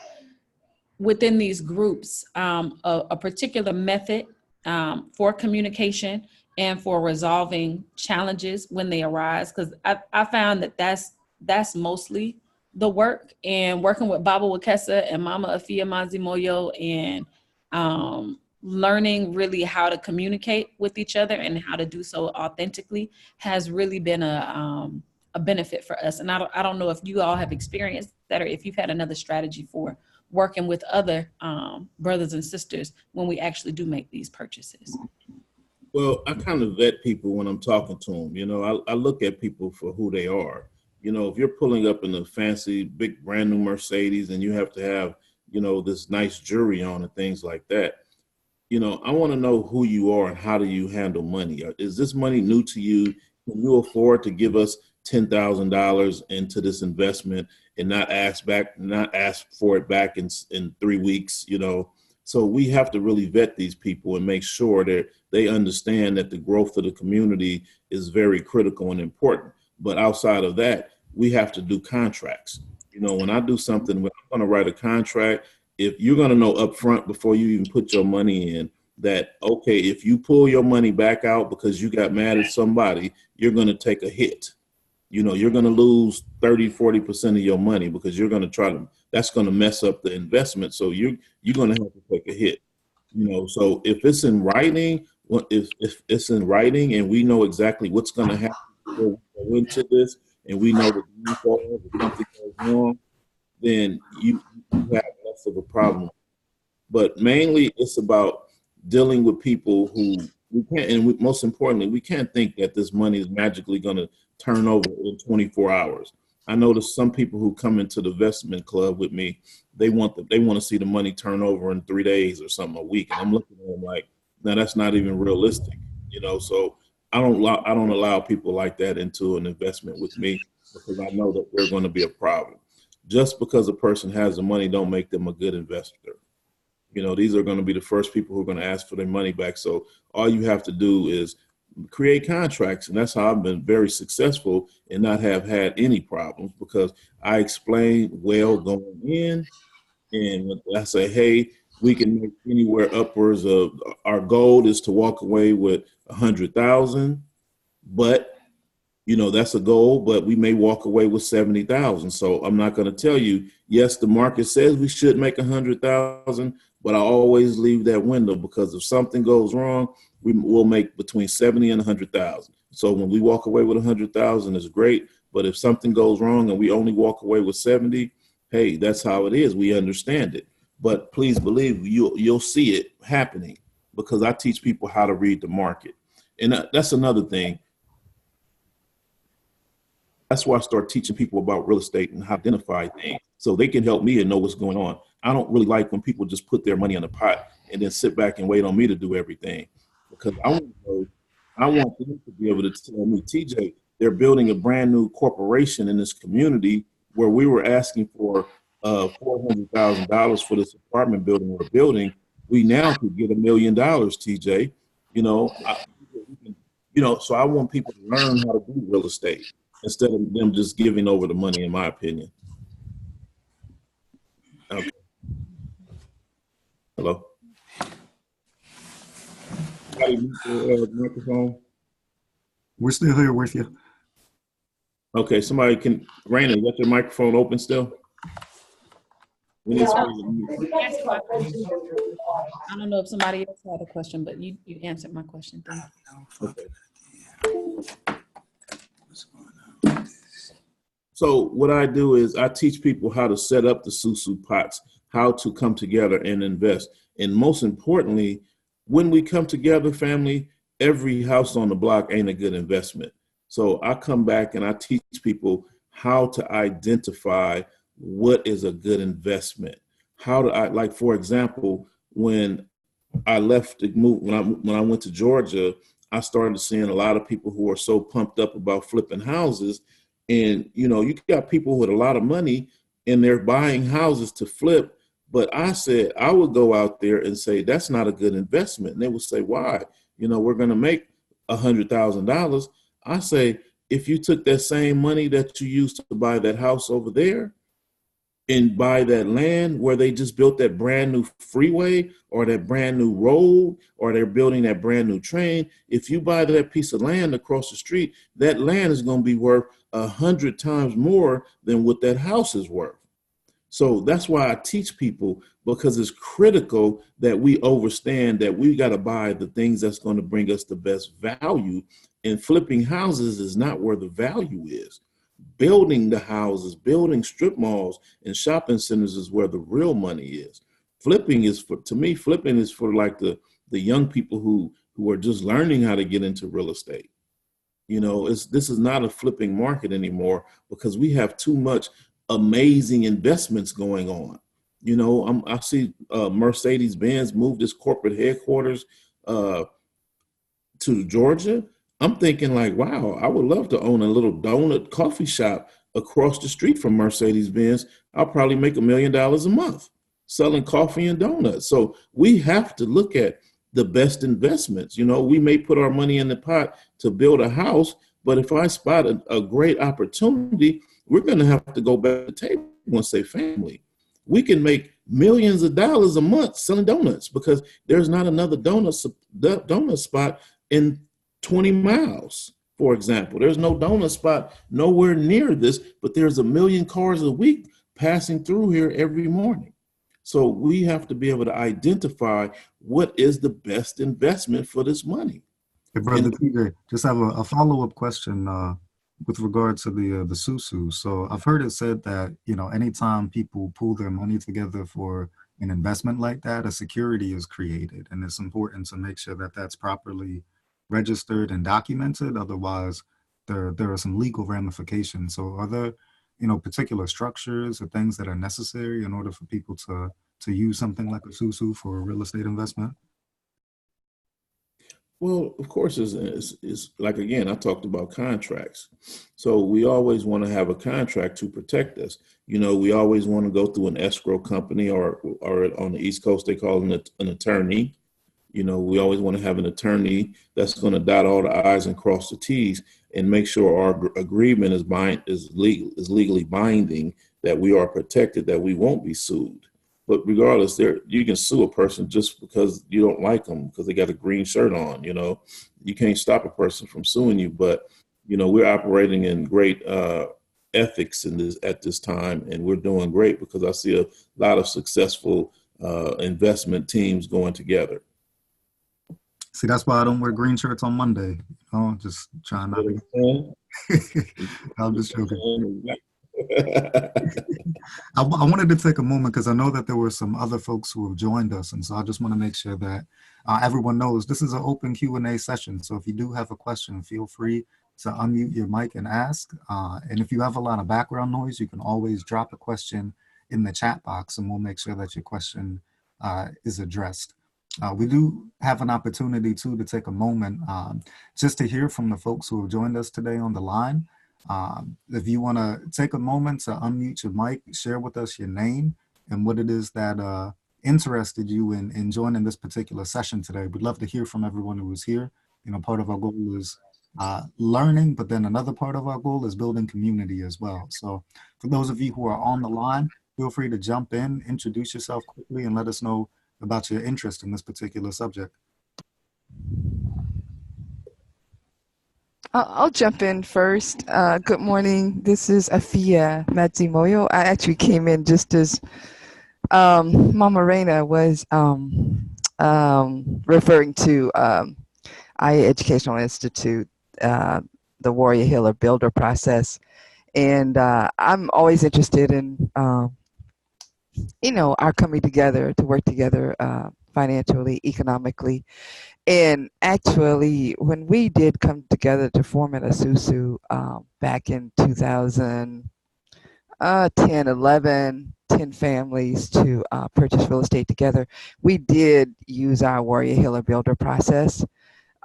within these groups a particular method for communication and for resolving challenges when they arise? Because I found that that's mostly the work, and working with Baba Wakesa and Mama Afia Mazimoyo, and learning really how to communicate with each other and how to do so authentically has really been a benefit for us. And I don't know if you all have experienced that, or if you've had another strategy for working with other brothers and sisters when we actually do make these purchases. Well, I kind of vet people when I'm talking to them. I look at people for who they are. If you're pulling up in a fancy, big, brand new Mercedes and you have to have, this nice jewelry on and things like that, I want to know who you are and how do you handle money. Is this money new to you? Can you afford to give us $10,000 into this investment and not ask for it back in 3 weeks? So we have to really vet these people and make sure that they understand that the growth of the community is very critical and important. But outside of that, we have to do contracts. When I do something, when I'm going to write a contract, if you're going to know upfront before you even put your money in that, okay, if you pull your money back out because you got mad at somebody, you're going to take a hit. You're going to lose 30-40% of your money because you're going to that's going to mess up the investment. So you're going to have to take a hit. So if it's in writing, if it's in writing and we know exactly what's going to happen before we go into this, and we know that if something goes wrong, then you have less of a problem. But mainly it's about dealing with people who we can't, and most importantly, we can't think that this money is magically going to turn over in 24 hours. I notice some people who come into the investment club with me, they want to see the money turn over in 3 days or something, a week. And I'm looking at them like, no, that's not even realistic, So I don't allow people like that into an investment with me because I know that they're going to be a problem. Just because a person has the money don't make them a good investor. These are going to be the first people who are going to ask for their money back. So all you have to do is create contracts. And that's how I've been very successful and not have had any problems, because I explain well going in. And when I say, hey, we can make anywhere upwards of, our goal is to walk away with 100,000, but that's a goal, but we may walk away with 70,000. So I'm not going to tell you, yes, the market says we should make 100,000, but I always leave that window, because if something goes wrong, we will make between 70 and 100,000. So when we walk away with 100,000, it's great. But if something goes wrong and we only walk away with 70, hey, that's how it is. We understand it. But please believe you'll see it happening, because I teach people how to read the market. And that's another thing. That's why I start teaching people about real estate and how to identify things so they can help me and know what's going on. I don't really like when people just put their money in a pot and then sit back and wait on me to do everything, because I want them to be able to tell me, TJ, they're building a brand new corporation in this community where we were asking for $400,000 for this apartment building we're building. We now could get $1 million, TJ. So I want people to learn how to do real estate instead of them just giving over the money, in my opinion. Okay. Hello? Microphone? We're still here with you. Okay, somebody can, Raina, let your microphone open still? We need So somebody to mute. you answered my question. I don't know if somebody else had a question, but you answered my question. Thank you. So what I do is I teach people how to set up the Susu pots, how to come together and invest. And most importantly, when we come together, family, every house on the block ain't a good investment. So I come back and I teach people how to identify what is a good investment. How do I, like, for example, when I left to move, when I went to Georgia, I started seeing a lot of people who are so pumped up about flipping houses. And, you know, you got people with a lot of money and they're buying houses to flip. But I said, I would go out there and say, that's not a good investment. And they would say, why? You know, we're going to make $100,000. I say, if you took that same money that you used to buy that house over there and buy that land where they just built that brand new freeway or that brand new road, or they're building that brand new train, if you buy that piece of land across the street, that land is going to be worth 100 times more than what that house is worth. So that's why I teach people, because it's critical that we understand that we got to buy the things that's going to bring us the best value. And flipping houses is not where the value is. Building the houses, building strip malls and shopping centers is where the real money is. Flipping is for, to me, flipping is for like the young people who are just learning how to get into real estate. You know, this is not a flipping market anymore because we have too much amazing investments going on. You know, I see Mercedes-Benz move this corporate headquarters to Georgia. I'm thinking like, wow, I would love to own a little donut coffee shop across the street from Mercedes-Benz. I'll probably make $1 million a month selling coffee and donuts. So we have to look at the best investments. You know, we may put our money in the pot to build a house, but if I spot a great opportunity, we're going to have to go back to the table and say, family, we can make millions of dollars a month selling donuts because there's not another donut spot in 20 miles, for example. There's no donut spot nowhere near this, but there's 1 million cars a week passing through here every morning. So we have to be able to identify what is the best investment for this money. Hey, Brother TJ, just have a follow-up question with regard to the Susu. So I've heard it said that, you know, anytime people pool their money together for an investment like that, a security is created, and it's important to make sure that that's properly registered and documented. Otherwise, there are some legal ramifications. So are there, you know, particular structures or things that are necessary in order for people to use something like a Susu for a real estate investment? Well, of course, it's like, again, I talked about contracts. So we always want to have a contract to protect us. You know, we always want to go through an escrow company, or on the East Coast, they call it an attorney. You know, we always want to have an attorney that's going to dot all the I's and cross the T's and make sure our agreement is legally binding, that we are protected, that we won't be sued. But regardless, you can sue a person just because you don't like them because they got a green shirt on. You know, you can't stop a person from suing you. But you know, we're operating in great ethics at this time, and we're doing great because I see a lot of successful investment teams going together. See, that's why I don't wear green shirts on Monday. You know, just trying not to. I'm just joking. I wanted to take a moment because I know that there were some other folks who have joined us, and so I just want to make sure that everyone knows this is an open Q&A session. So if you do have a question, feel free to unmute your mic and ask. And if you have a lot of background noise, you can always drop a question in the chat box, and we'll make sure that your question is addressed. We do have an opportunity too to take a moment just to hear from the folks who have joined us today on the line. If you want to take a moment to unmute your mic, share with us your name and what it is that interested you in joining this particular session today. We'd love to hear from everyone who is here. You know, part of our goal is learning, but then another part of our goal is building community as well. So for those of you who are on the line, feel free to jump in, introduce yourself quickly, and let us know about your interest in this particular subject. I'll jump in first. Good morning. This is Afia Matsimoyo. I actually came in just as Mama Reina was referring to IA Educational Institute, the Warrior Healer Builder process. And I'm always interested in, our coming together to work together financially, economically. And actually, when we did come together to form an Asusu back in 2010, 11, 10 families to purchase real estate together, we did use our Warrior Healer Builder process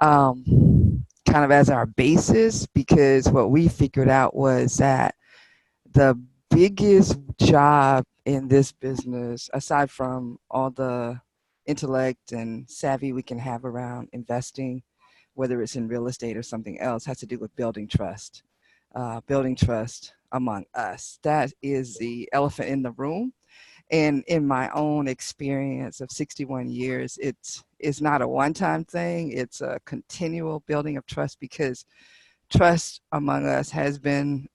kind of as our basis, because what we figured out was that the biggest job in this business, aside from all the intellect and savvy we can have around investing, whether it's in real estate or something else, has to do with building trust. Building trust among us. That is the elephant in the room. And in my own experience of 61 years, it's not a one-time thing. It's a continual building of trust, because trust among us has been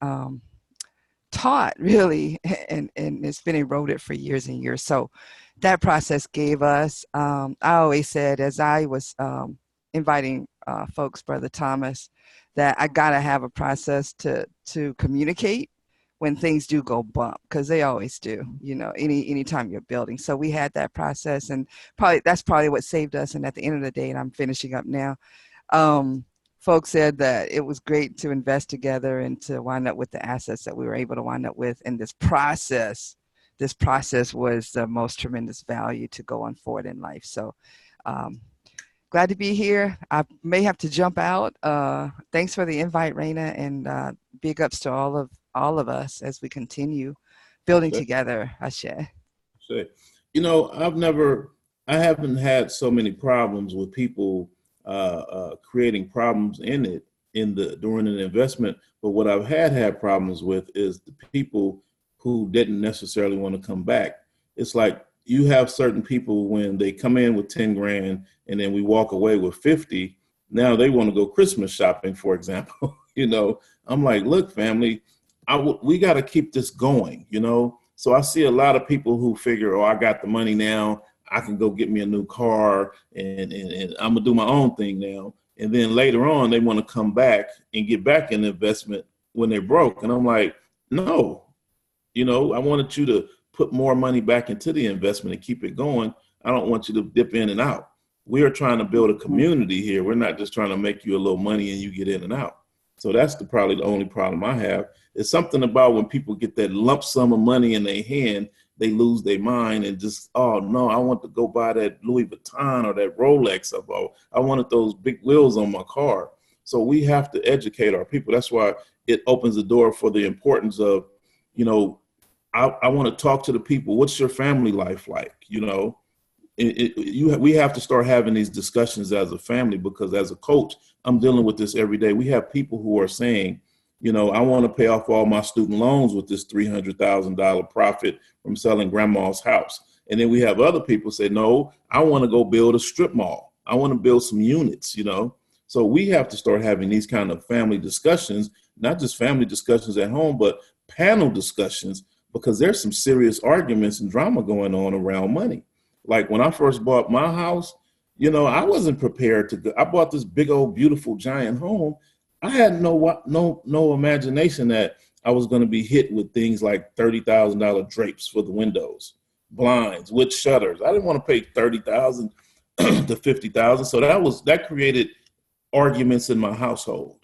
taught really, and it's been eroded for years and years. So that process gave us, I always said, as I was inviting folks, Brother Thomas, that I gotta have a process to communicate when things do go bump, because they always do, anytime you're building. So we had that process, and that's probably what saved us. And at the end of the day, and I'm finishing up now, folks said that it was great to invest together and to wind up with the assets that we were able to wind up with. And this process was the most tremendous value to go on forward in life. So glad to be here. I may have to jump out. Thanks for the invite, Raina, and big ups to all of us as we continue building together, Ashe. I haven't had so many problems with people creating problems during an investment. But what I've had problems with is the people who didn't necessarily want to come back. It's like you have certain people, when they come in with 10 grand and then we walk away with 50, now they want to go Christmas shopping, for example. I'm like, look, family, we got to keep this going, So I see a lot of people who figure, oh, I got the money now, I can go get me a new car and I'm gonna do my own thing now. And then later on, they want to come back and get back in the investment when they're broke. And I'm like, no, I wanted you to put more money back into the investment and keep it going. I don't want you to dip in and out. We are trying to build a community here. We're not just trying to make you a little money and you get in and out. So that's probably the only problem I have. It's something about when people get that lump sum of money in their hand, they lose their mind and just, oh no, I want to go buy that Louis Vuitton or that Rolex. I wanted those big wheels on my car. So we have to educate our people. That's why it opens the door for the importance of, I want to talk to the people. What's your family life like? We have to start having these discussions as a family, because as a coach, I'm dealing with this every day. We have people who are saying, I want to pay off all my student loans with this $300,000 profit from selling grandma's house. And then we have other people say, no, I want to go build a strip mall. I want to build some units, So we have to start having these kind of family discussions, not just family discussions at home, but panel discussions, because there's some serious arguments and drama going on around money. Like when I first bought my house, I wasn't prepared to go. I bought this big old beautiful giant home. I had no imagination that I was going to be hit with things like $30,000 drapes for the windows, blinds with shutters. I didn't want to pay $30,000 to $50,000. So that created arguments in my household.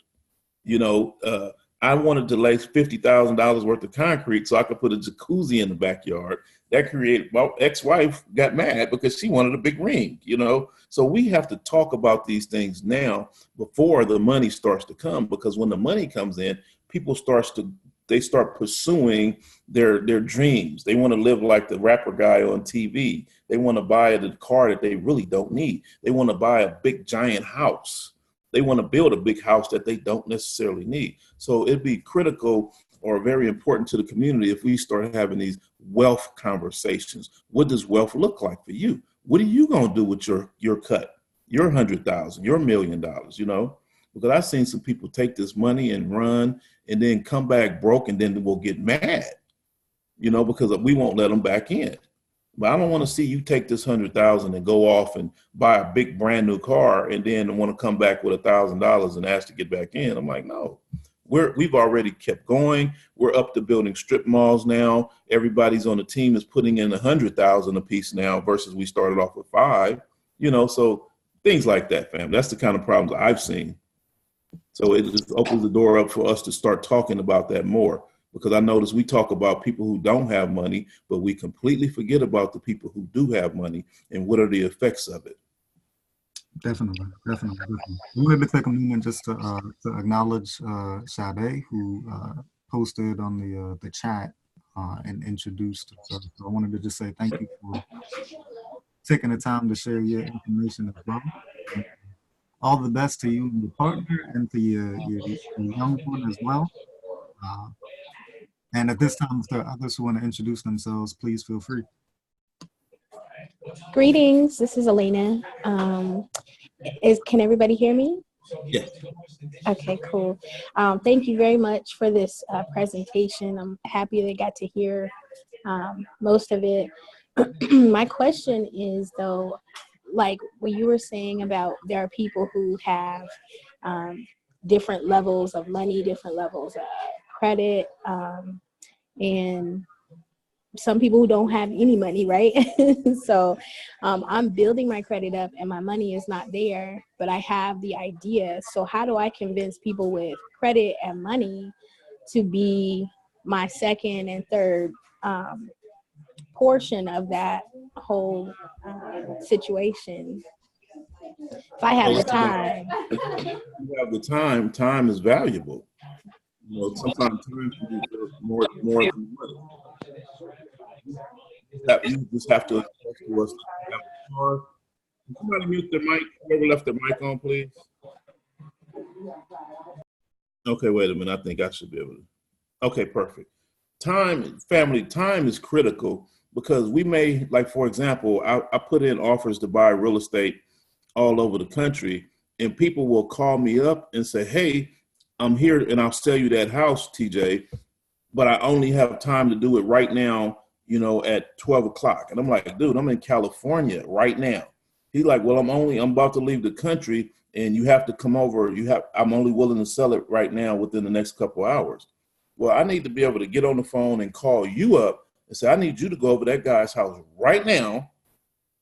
I wanted to lay $50,000 worth of concrete so I could put a jacuzzi in the backyard. That created, my ex-wife got mad because she wanted a big ring, So we have to talk about these things now before the money starts to come, because when the money comes in, people start pursuing their dreams. They want to live like the rapper guy on TV. They want to buy a car that they really don't need. They want to buy a big giant house. They want to build a big house that they don't necessarily need. So it'd be critical or very important to the community if we start having these wealth conversations. What does wealth look like for you? What are you going to do with your cut, your $100,000, your $1 million, Because I've seen some people take this money and run and then come back broke, and then we'll get mad, because we won't let them back in. But I don't want to see you take this 100,000 and go off and buy a big brand new car and then want to come back with $1,000 and ask to get back in. I'm like, no, we've already kept going. We're up to building strip malls now. Everybody's on the team is putting in 100,000 a piece now versus we started off with 5. So things like that, fam. That's the kind of problems I've seen. So it just opens the door up for us to start talking about that more. Because I notice we talk about people who don't have money, but we completely forget about the people who do have money and what are the effects of it. Definitely. I wanted to take a moment just to acknowledge Sade, who posted on the chat and introduced herself. So I wanted to just say thank you for taking the time to share your information as well. And all the best to you and your partner and to your young one as well. And at this time, if there are others who want to introduce themselves, please feel free. Greetings, this is Elena. Can everybody hear me? Yes. Okay, cool. Thank you very much for this presentation. I'm happy they got to hear most of it. My question is though, like what you were saying about there are people who have different levels of money, different levels of credit, and some people who don't have any money, right? So I'm building my credit up and my money is not there, but I have the idea. So how do I convince people with credit and money to be my second and third portion of that whole situation? If I have the time. If you have the time is valuable. Sometimes time can be more than money. You just have to expect to us to have a car. Can somebody mute their mic? Whoever left their mic on, please. Okay, wait a minute. I think I should be able to. Okay, perfect. Time is critical because we may, like, for example, I put in offers to buy real estate all over the country, and people will call me up and say, hey, I'm here and I'll sell you that house, TJ, but I only have time to do it right now, at 12 o'clock. And I'm like, dude, I'm in California right now. He's like, well, I'm about to leave the country and you have to come over. I'm only willing to sell it right now within the next couple hours. Well, I need to be able to get on the phone and call you up and say, I need you to go over that guy's house right now.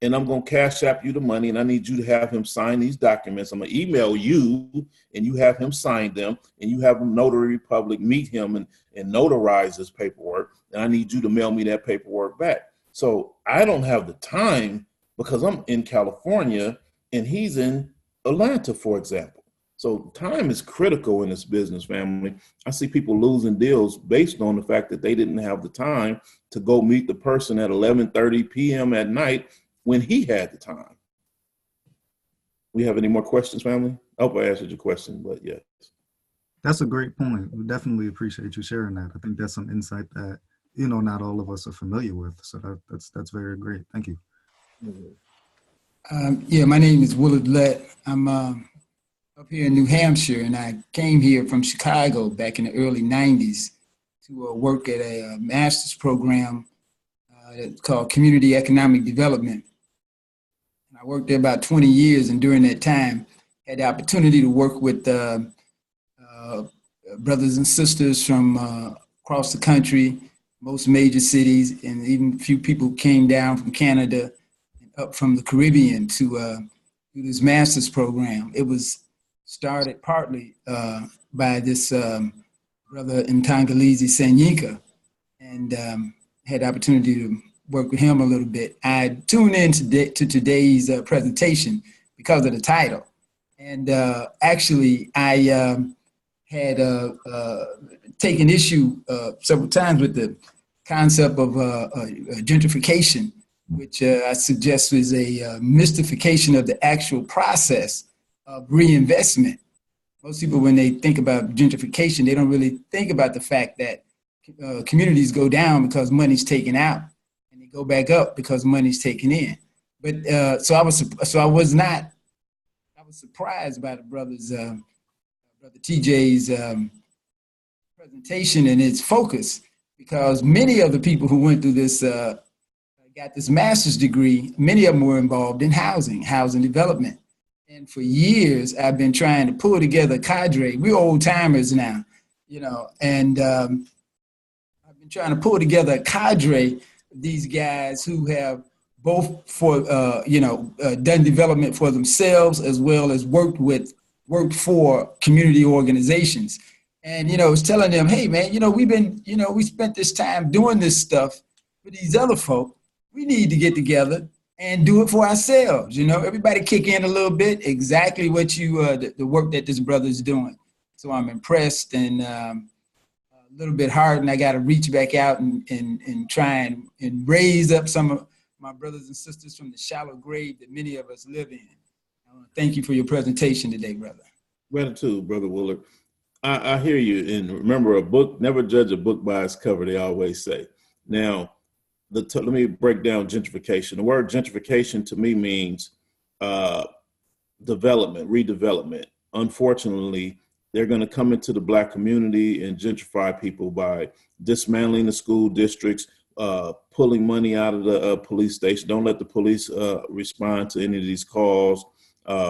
And I'm going to cash app you the money, and I need you to have him sign these documents. I'm going to email you, and you have him sign them, and you have him notary public meet him and notarize this paperwork. And I need you to mail me that paperwork back. So I don't have the time because I'm in California and he's in Atlanta, for example. So time is critical in this business, family. I see people losing deals based on the fact that they didn't have the time to go meet the person at 11:30 p.m. at night when he had the time. We have any more questions, family? I hope I answered your question, but yes. That's a great point. We definitely appreciate you sharing that. I think that's some insight that, not all of us are familiar with. So that's very great. Thank you. Yeah, my name is Willard Lett. I'm up here in New Hampshire, and I came here from Chicago back in the early 90s to work at a master's program called Community Economic Development. And I worked there about 20 years, and during that time, had the opportunity to work with brothers and sisters from across the country, most major cities, and even a few people who came down from Canada and up from the Caribbean to do this master's program. It was started partly by this brother Mtangalizi Sanyinka, and had the opportunity to work with him a little bit. I tuned in to today's presentation because of the title. And actually, I had taken issue several times with the concept of gentrification, which I suggest is a mystification of the actual process of reinvestment. Most people, when they think about gentrification, they don't really think about the fact that communities go down because money's taken out, and they go back up because money's taken in. But so I was surprised by the brother TJ's presentation and its focus, because many of the people who went through this got this master's degree. Many of them were involved in housing development. And for years, I've been trying to pull together a cadre. We're old timers now, and I've been trying to pull together a cadre of these guys who have both done development for themselves as well as worked for community organizations. And, was telling them, hey, man, we spent this time doing this stuff for these other folk. We need to get together and do it for ourselves. Everybody kick in a little bit, exactly what the work that this brother is doing. So I'm impressed and a little bit hard, and I got to reach back out and try and raise up some of my brothers and sisters from the shallow grave that many of us live in. Thank you for your presentation today, brother. Gratitude, Brother Willard. I hear you. And remember, never judge a book by its cover, they always say. Now, let me break down gentrification. The word gentrification to me means development, redevelopment. Unfortunately, they're going to come into the Black community and gentrify people by dismantling the school districts, pulling money out of the police station. Don't let the police respond to any of these calls,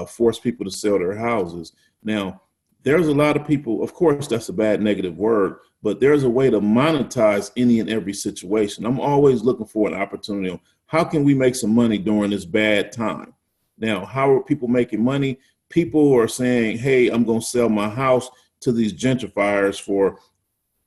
force people to sell their houses. Now, there's a lot of people, of course, that's a bad negative word, but there's a way to monetize any and every situation. I'm always looking for an opportunity on how can we make some money during this bad time? Now, how are people making money? People are saying, hey, I'm going to sell my house to these gentrifiers for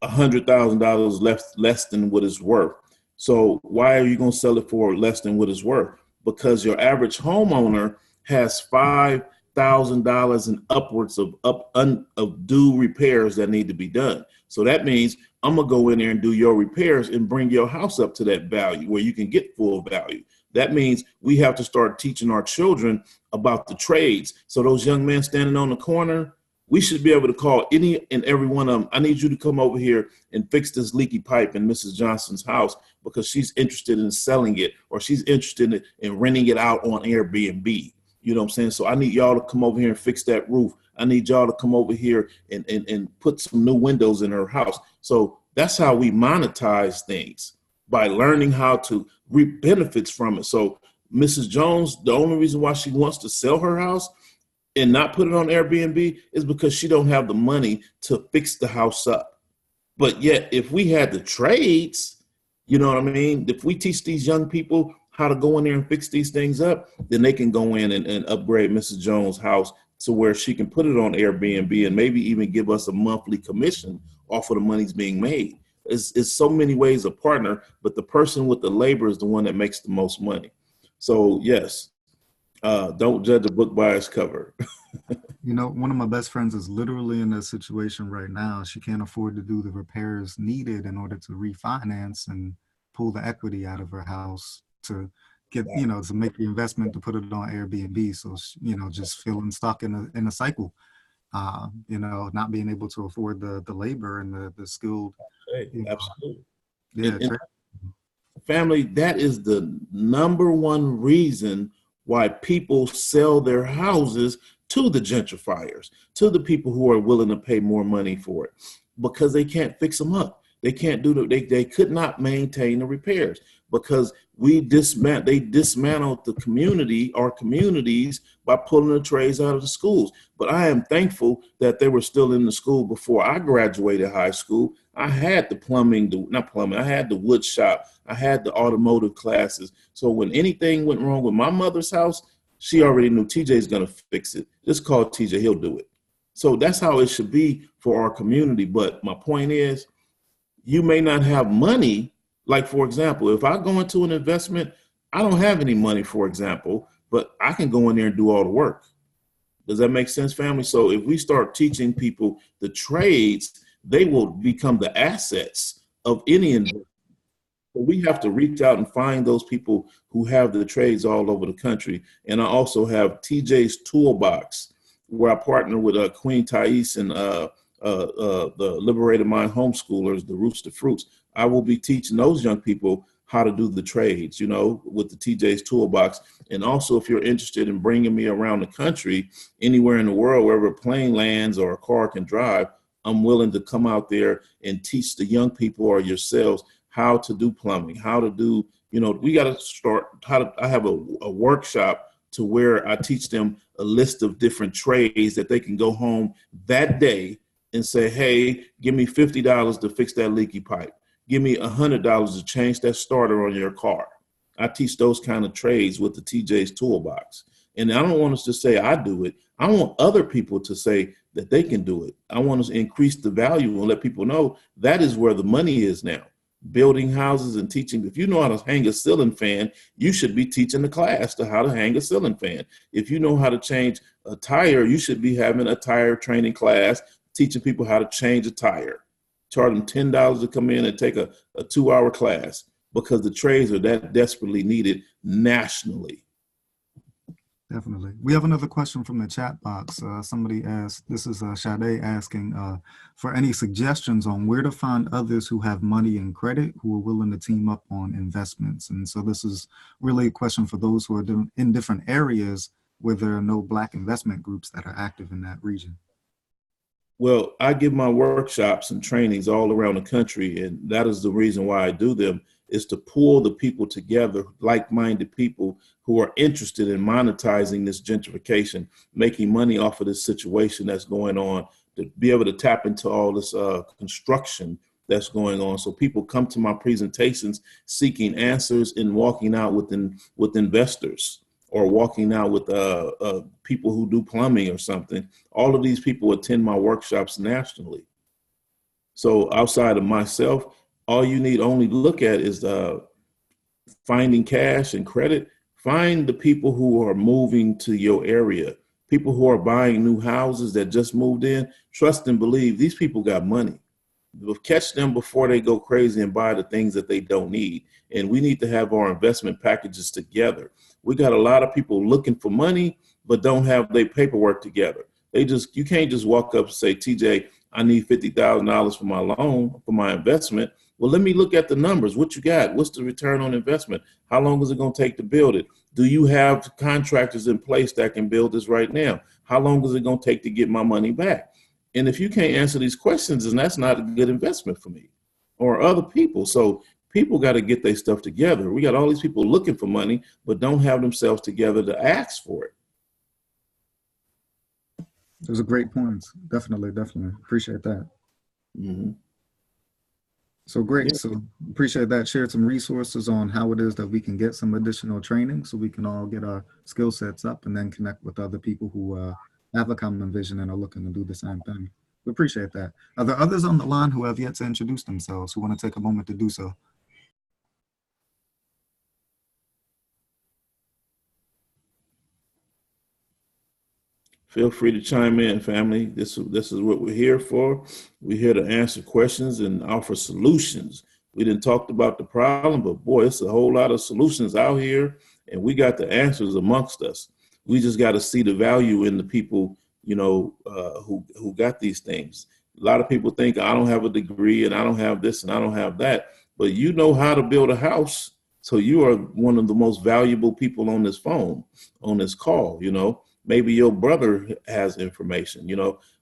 $100,000 less than what it's worth. So why are you going to sell it for less than what it's worth? Because your average homeowner has $5,000 and upwards of due repairs that need to be done. So that means I'm gonna go in there and do your repairs and bring your house up to that value where you can get full value. That means we have to start teaching our children about the trades. So those young men standing on the corner, we should be able to call any and every one of them. I need you to come over here and fix this leaky pipe in Mrs. Johnson's house because she's interested in selling it, or she's interested in renting it out on Airbnb. You know what I'm saying? So I need y'all to come over here and fix that roof. I need y'all to come over here and put some new windows in her house. So that's how we monetize things, by learning how to reap benefits from it. So Mrs. Jones, the only reason why she wants to sell her house and not put it on Airbnb is because she don't have the money to fix the house up. But yet, if we had the trades, you know what I mean? If we teach these young people how to go in there and fix these things up, then they can go in and upgrade Mrs. Jones' house to where she can put it on Airbnb and maybe even give us a monthly commission off of the money's being made. It's so many ways to partner, but the person with the labor is the one that makes the most money. So yes, don't judge a book by its cover. One of my best friends is literally in that situation right now. She can't afford to do the repairs needed in order to refinance and pull the equity out of her house to get, to make the investment to put it on Airbnb. So, just feeling stuck in a cycle, not being able to afford the labor and the skilled. Absolutely. Yeah. And family, that is the number one reason why people sell their houses to the gentrifiers, to the people who are willing to pay more money for it, because they can't fix them up. They can't they could not maintain the repairs because they dismantled the community, our communities, by pulling the trades out of the schools. But I am thankful that they were still in the school before I graduated high school. I had I had the wood shop. I had the automotive classes. So when anything went wrong with my mother's house, she already knew TJ's going to fix it. Just call TJ, he'll do it. So that's how it should be for our community. But my point is, you may not have money. Like, for example, if I go into an investment, I don't have any money, for example, but I can go in there and do all the work. Does that make sense, family? So if we start teaching people the trades, they will become the assets of any investment. So we have to reach out and find those people who have the trades all over the country. And I also have TJ's Toolbox, where I partner with Queen Thais and the Liberated Mind homeschoolers, the Rooster Fruits. I will be teaching those young people how to do the trades, with the TJ's Toolbox. And also, if you're interested in bringing me around the country, anywhere in the world, wherever a plane lands or a car can drive, I'm willing to come out there and teach the young people or yourselves how to do plumbing, how to do You know, we got to start I have a workshop to where I teach them a list of different trades that they can go home that day and say, hey, give me $50 to fix that leaky pipe. Give me $100 to change that starter on your car. I teach those kind of trades with the TJ's Toolbox. And I don't want us to say I do it. I want other people to say that they can do it. I want us to increase the value and let people know that is where the money is now. Building houses and teaching. If you know how to hang a ceiling fan, you should be teaching the class to how to hang a ceiling fan. If you know how to change a tire, you should be having a tire training class, teaching people how to change a tire. Charge them $10 to come in and take a 2-hour class, because the trades are that desperately needed nationally. Definitely. We have another question from the chat box. Somebody asked, this is Sade asking for any suggestions on where to find others who have money and credit who are willing to team up on investments. And so this is really a question for those who are in different areas where there are no Black investment groups that are active in that region. Well, I give my workshops and trainings all around the country, and that is the reason why I do them, is to pull the people together, like-minded people who are interested in monetizing this gentrification, making money off of this situation that's going on, to be able to tap into all this construction that's going on. So people come to my presentations seeking answers and walking out with investors, or walking out with people who do plumbing or something. All of these people attend my workshops nationally. So outside of myself, all you need only look at is finding cash and credit. Find the people who are moving to your area, people who are buying new houses that just moved in. Trust and believe these people got money. We'll catch them before they go crazy and buy the things that they don't need. And we need to have our investment packages together. We got a lot of people looking for money, but don't have their paperwork together. You can't just walk up and say, TJ, I need $50,000 for my loan, for my investment. Well, let me look at the numbers. What you got? What's the return on investment? How long is it going to take to build it? Do you have contractors in place that can build this right now? How long is it going to take to get my money back? And if you can't answer these questions, then that's not a good investment for me or other people. So people got to get their stuff together. We got all these people looking for money, but don't have themselves together to ask for it. Those are great points. Definitely. Appreciate that. Mm-hmm. So great. Yeah. So appreciate that. Shared some resources on how it is that we can get some additional training so we can all get our skill sets up and then connect with other people who have a common vision and are looking to do the same thing. We appreciate that. Are there others on the line who have yet to introduce themselves, who want to take a moment to do so? Feel free to chime in, family. This is what we're here for. We're here to answer questions and offer solutions. We didn't talk about the problem, but boy, it's a whole lot of solutions out here, and we got the answers amongst us. We just got to see the value in the people, who got these things. A lot of people think I don't have a degree and I don't have this and I don't have that, but you know how to build a house. So you are one of the most valuable people on this phone, on this call, Maybe your brother has information.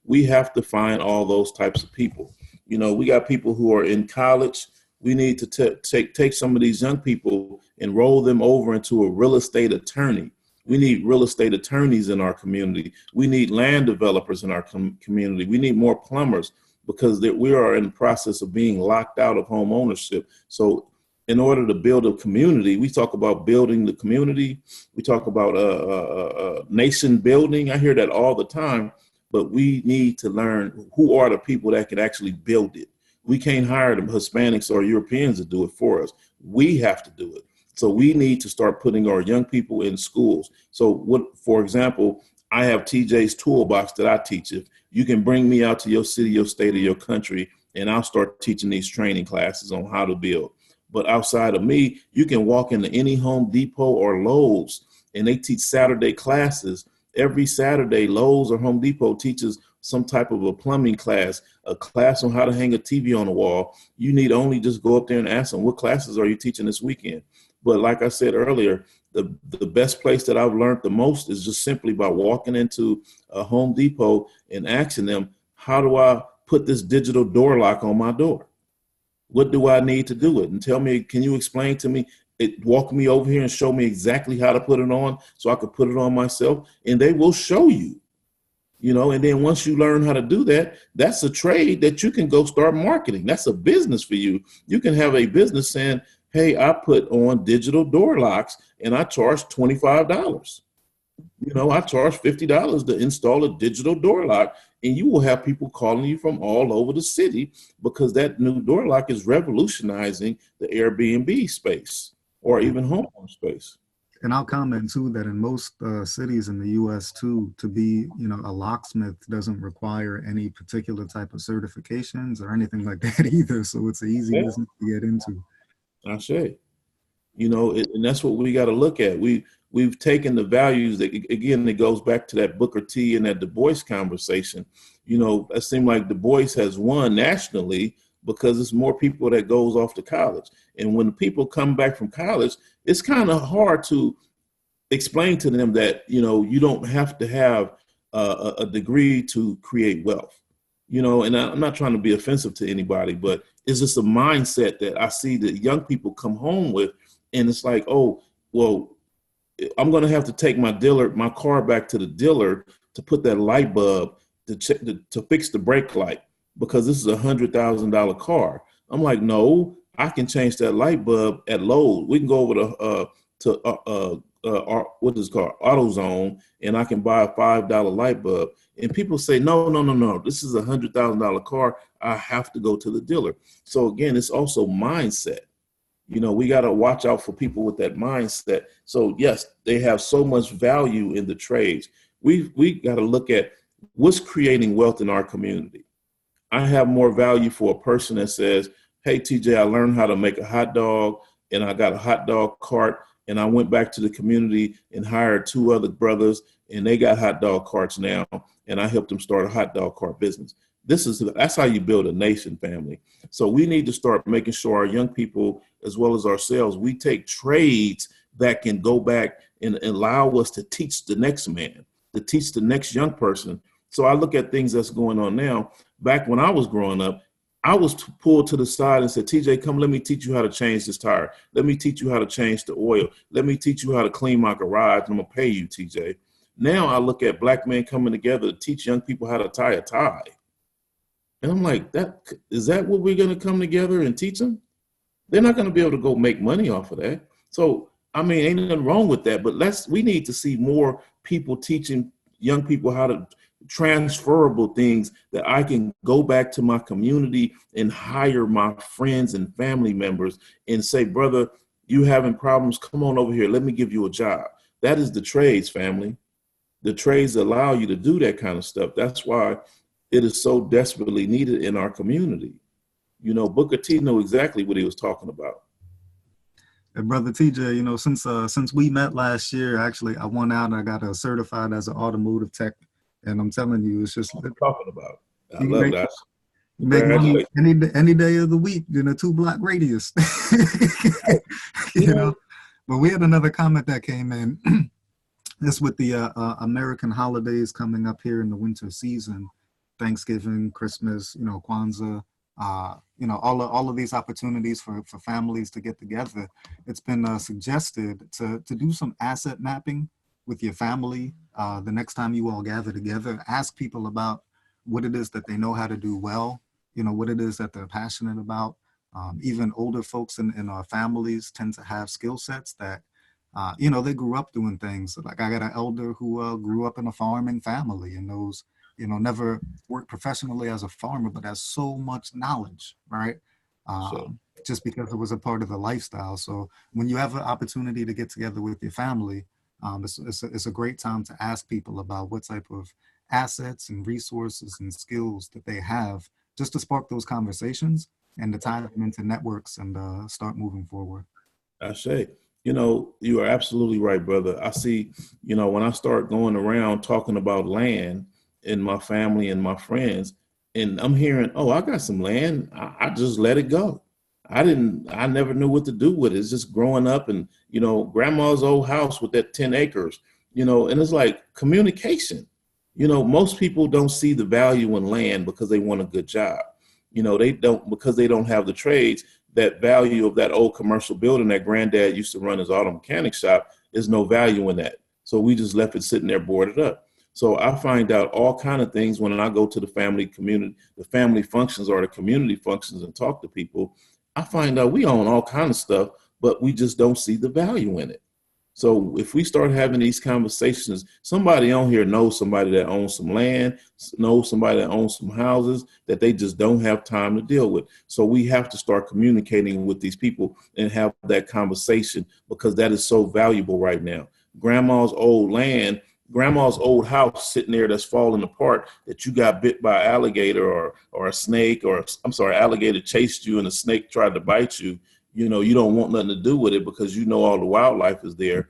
We have to find all those types of people. We got people who are in college. We need to take some of these young people and roll them over into a real estate attorney. We need real estate attorneys in our community. We need land developers in our community. We need more plumbers, because we are in the process of being locked out of home ownership. So in order to build a community, we talk about building the community. We talk about nation building. I hear that all the time, but we need to learn who are the people that can actually build it. We can't hire the Hispanics or Europeans to do it for us. We have to do it. So we need to start putting our young people in schools. So for example, I have TJ's Toolbox that I teach. If you can bring me out to your city, your state, or your country, and I'll start teaching these training classes on how to build. But outside of me, you can walk into any Home Depot or Lowe's, and they teach Saturday classes. Every Saturday, Lowe's or Home Depot teaches some type of a plumbing class, a class on how to hang a TV on the wall. You need only just go up there and ask them, what classes are you teaching this weekend? But like I said earlier, the best place that I've learned the most is just simply by walking into a Home Depot and asking them, how do I put this digital door lock on my door? What do I need to do it? And tell me, can you explain to me walk me over here and show me exactly how to put it on so I could put it on myself, and they will show you. And then once you learn how to do that, that's a trade that you can go start marketing. That's a business for you. You can have a business saying, hey, I put on digital door locks and I charge $25. I charge $50 to install a digital door lock, and you will have people calling you from all over the city because that new door lock is revolutionizing the Airbnb space or even homeowner space. And I'll comment too that in most cities in the U.S. too, to be, a locksmith doesn't require any particular type of certifications or anything like that either. So it's an easy business to get into. I say, and that's what we got to look at. We've taken the values that, again, it goes back to that Booker T and that Du Bois conversation. It seemed like Du Bois has won nationally because it's more people that goes off to college. And when people come back from college, it's kind of hard to explain to them that, you don't have to have a degree to create wealth, and I'm not trying to be offensive to anybody, but it's just a mindset that I see that young people come home with. And it's like, oh, well, I'm going to have to take my car back to the dealer to put that light bulb to fix the brake light because this is $100,000 car. I'm like, no, I can change that light bulb at Lowe's. We can go over to what is it called, AutoZone, and I can buy a $5 light bulb. And people say, no, this is a $100,000 car. I have to go to the dealer. So again, it's also mindset. We got to watch out for people with that mindset. So yes, they have so much value in the trades. We got to look at what's creating wealth in our community. I have more value for a person that says, hey, TJ, I learned how to make a hot dog and I got a hot dog cart and I went back to the community and hired 2 other brothers and they got hot dog carts now and I helped them start a hot dog cart business. That's how you build a nation, family. So we need to start making sure our young people, as well as ourselves, we take trades that can go back and allow us to teach the next man, to teach the next young person. So I look at things that's going on now. Back when I was growing up, I was pulled to the side and said, TJ, come, let me teach you how to change this tire. Let me teach you how to change the oil. Let me teach you how to clean my garage. I'm going to pay you, TJ. Now I look at black men coming together to teach young people how to tie a tie. And I'm like, is that what we're going to come together and teach them? They're not going to be able to go make money off of that. So, ain't nothing wrong with that, but we need to see more people teaching young people how to transferable things that I can go back to my community and hire my friends and family members and say, brother, you having problems? Come on over here. Let me give you a job. That is the trades, family. The trades allow you to do that kind of stuff. That's why it is so desperately needed in our community. Booker T knew exactly what he was talking about. And Brother TJ, since we met last year, actually, I went out and I got certified as an automotive tech. And I'm telling you, it's just what I'm talking about. I love that. You make money any day of the week in a 2-block radius. But we had another comment that came in. This with the American holidays coming up here in the winter season. Thanksgiving, Christmas, Kwanzaa, all of these opportunities for families to get together. It's been suggested to do some asset mapping with your family. The next time you all gather together, ask people about what it is that they know how to do well, what it is that they're passionate about. Even older folks in our families tend to have skill sets that, they grew up doing things. Like I got an elder who grew up in a farming family and knows, never worked professionally as a farmer, but has so much knowledge, right? Just because it was a part of the lifestyle. So when you have an opportunity to get together with your family, it's a great time to ask people about what type of assets and resources and skills that they have, just to spark those conversations and to tie them into networks and start moving forward. I say, you are absolutely right, brother. I see, when I start going around talking about land in my family and my friends, and I'm hearing, oh, I got some land, I just let it go. I never knew what to do with it. It's just growing up and, grandma's old house with that 10 acres, and it's like communication. Most people don't see the value in land because they want a good job. They don't, because they don't have the trades. that value of that old commercial building that granddad used to run his auto mechanic shop is no value in that. So we just left it sitting there boarded up. So I find out all kind of things when I go to the family community, the family functions or the community functions and talk to people. I find out we own all kind of stuff, but we just don't see the value in it. So if we start having these conversations, somebody on here knows somebody that owns some land, knows somebody that owns some houses that they just don't have time to deal with. So we have to start communicating with these people and have that conversation, because that is so valuable right now. Grandma's old land, grandma's old house sitting there that's falling apart, that you got bit by an alligator or a snake, or I'm sorry, alligator chased you and a snake tried to bite you. You know, you don't want nothing to do with it because you know all the wildlife is there.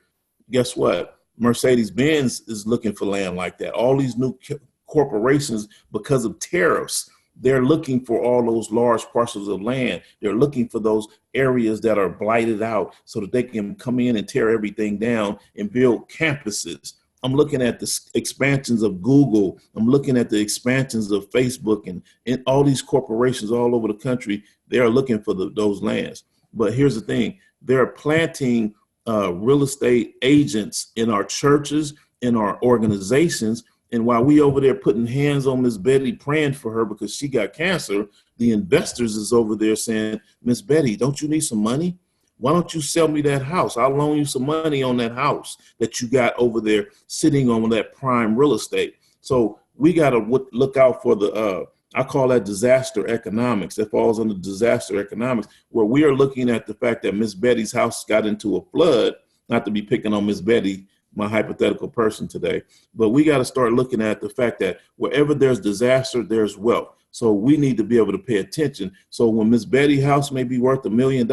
Guess what? Mercedes-Benz is looking for land like that. All these new corporations, because of tariffs, they're looking for all those large parcels of land. They're looking for those areas that are blighted out so that they can come in and tear everything down and build campuses. I'm looking at the expansions of Google. I'm looking at the expansions of Facebook and all these corporations all over the country. They're looking for those lands. But here's the thing, they're planting real estate agents in our churches, in our organizations. And while we over there putting hands on Miss Betty, praying for her because she got cancer, the investors is over there saying, Miss Betty, don't you need some money? Why don't you sell me that house? I'll loan you some money on that house that you got over there sitting on that prime real estate. So we got to look out for the I call that disaster economics. That falls under disaster economics, where we are looking at the fact that Miss Betty's house got into a flood, not to be picking on Miss Betty, my hypothetical person today, but we got to start looking at the fact that wherever there's disaster, there's wealth. So we need to be able to pay attention. So when Miss Betty's house may be worth $1 million,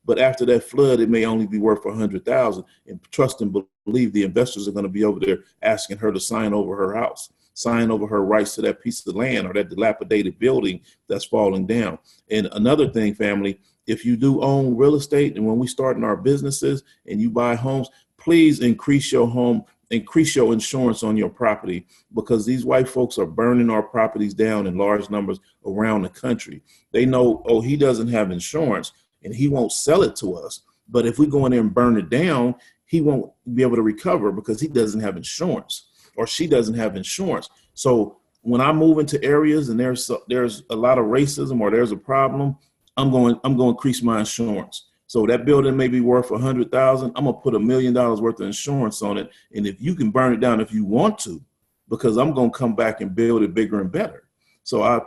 but after that flood, it may only be worth 100,000. And trust and believe the investors are going to be over there asking her to sign over her house, sign over her rights to that piece of land or that dilapidated building that's falling down. And another thing, family, if you do own real estate, and when we start in our businesses and you buy homes, please increase your home, increase your insurance on your property, because these white folks are burning our properties down in large numbers around the country. They know, oh, he doesn't have insurance and he won't sell it to us. But if we go in there and burn it down, he won't be able to recover because he doesn't have insurance, or she doesn't have insurance. So when I move into areas and there's a lot of racism or there's a problem, I'm going to increase my insurance. So that building may be worth 100,000. I'm gonna put $1 million worth of insurance on it. And if you can burn it down if you want to, because I'm gonna come back and build it bigger and better. So I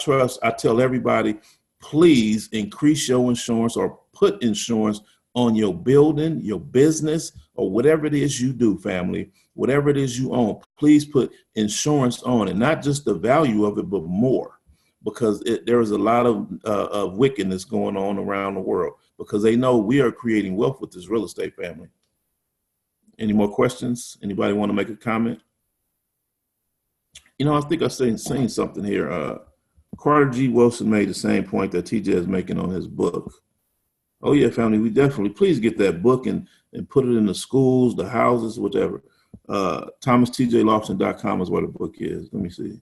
tell everybody, please increase your insurance or put insurance on your building, your business, or whatever it is you do, family, whatever it is you own. Please put insurance on it, not just the value of it, but more, because there is a lot of wickedness going on around the world, because they know we are creating wealth with this real estate, family. Any more questions? Anybody want to make a comment? You know, I think I've seen something here. Carter G. Wilson made the same point that TJ is making on his book. Oh yeah, family, we definitely, please get that book and put it in the schools, the houses, whatever. ThomasTJLawson.com is where the book is. Let me see.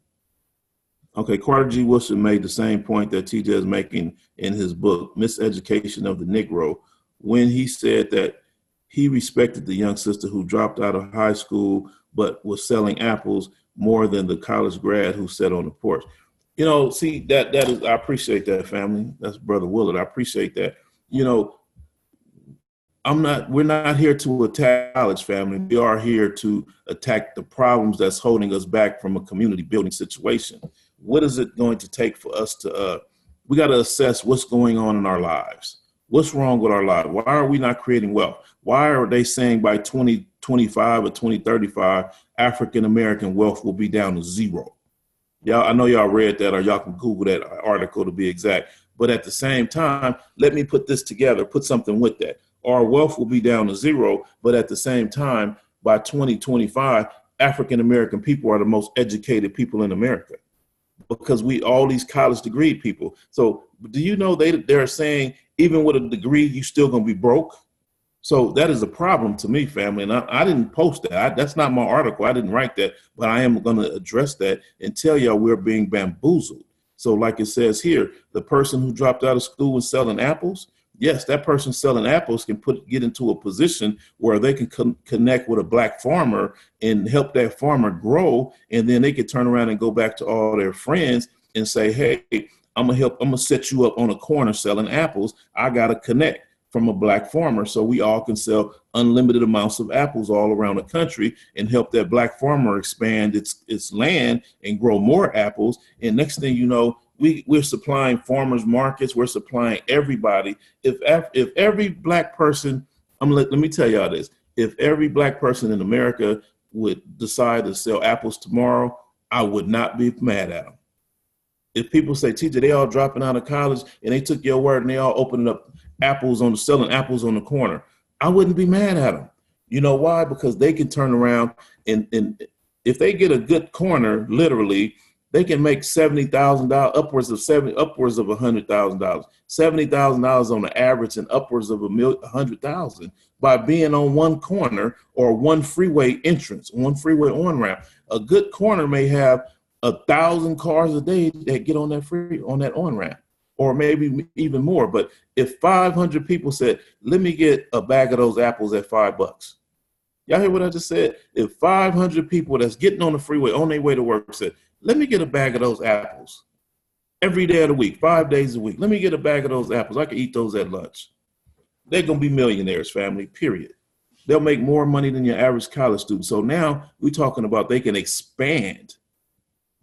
Okay, Carter G. Wilson made the same point that TJ is making in his book, Miseducation of the Negro, when he said that he respected the young sister who dropped out of high school but was selling apples more than the college grad who sat on the porch. You know, see, that is, I appreciate that, family. That's Brother Willard. I appreciate that. You know, we're not here to attack college, family. We are here to attack the problems that's holding us back from a community building situation. What is it going to take for us to, we got to assess what's going on in our lives. What's wrong with our lives? Why are we not creating wealth? Why are they saying by 2025 or 2035, African-American wealth will be down to zero? Y'all, I know y'all read that, or y'all can Google that article to be exact. But at the same time, let me put this together, put something with that. Our wealth will be down to zero, but at the same time, by 2025, African-American people are the most educated people in America, because all these college degree people. So do you know they're saying even with a degree, you still gonna be broke? So that is a problem to me, family. And I didn't post that. That's not my article. I didn't write that, but I am gonna address that and tell y'all we're being bamboozled. So like it says here, the person who dropped out of school was selling apples, yes, that person selling apples can get into a position where they can connect with a black farmer and help that farmer grow. And then they could turn around and go back to all their friends and say, hey, I'm gonna set you up on a corner selling apples. I gotta connect from a black farmer so we all can sell unlimited amounts of apples all around the country and help that black farmer expand its land and grow more apples. And next thing you know, we're supplying farmers markets, we're supplying everybody. If every black person, let me tell y'all this, if every black person in America would decide to sell apples tomorrow, I would not be mad at them. If people say, teacher, they all dropping out of college and they took your word and they all opening up selling apples on the corner, I wouldn't be mad at them. You know why? Because they can turn around and if they get a good corner, literally, they can make $70,000, upwards of $100,000, $70,000 on the average, and upwards of $100,000 by being on one corner or one freeway entrance, one freeway on ramp. A good corner may have 1,000 cars a day that get on that on ramp, or maybe even more. But if 500 people said, "Let me get a bag of those apples at $5," y'all hear what I just said? If 500 people that's getting on the freeway on their way to work said, "Let me get a bag of those apples every day of the week, 5 days a week. Let me get a bag of those apples. I can eat those at lunch." They're going to be millionaires, family, period. They'll make more money than your average college student. So now we're talking about they can expand.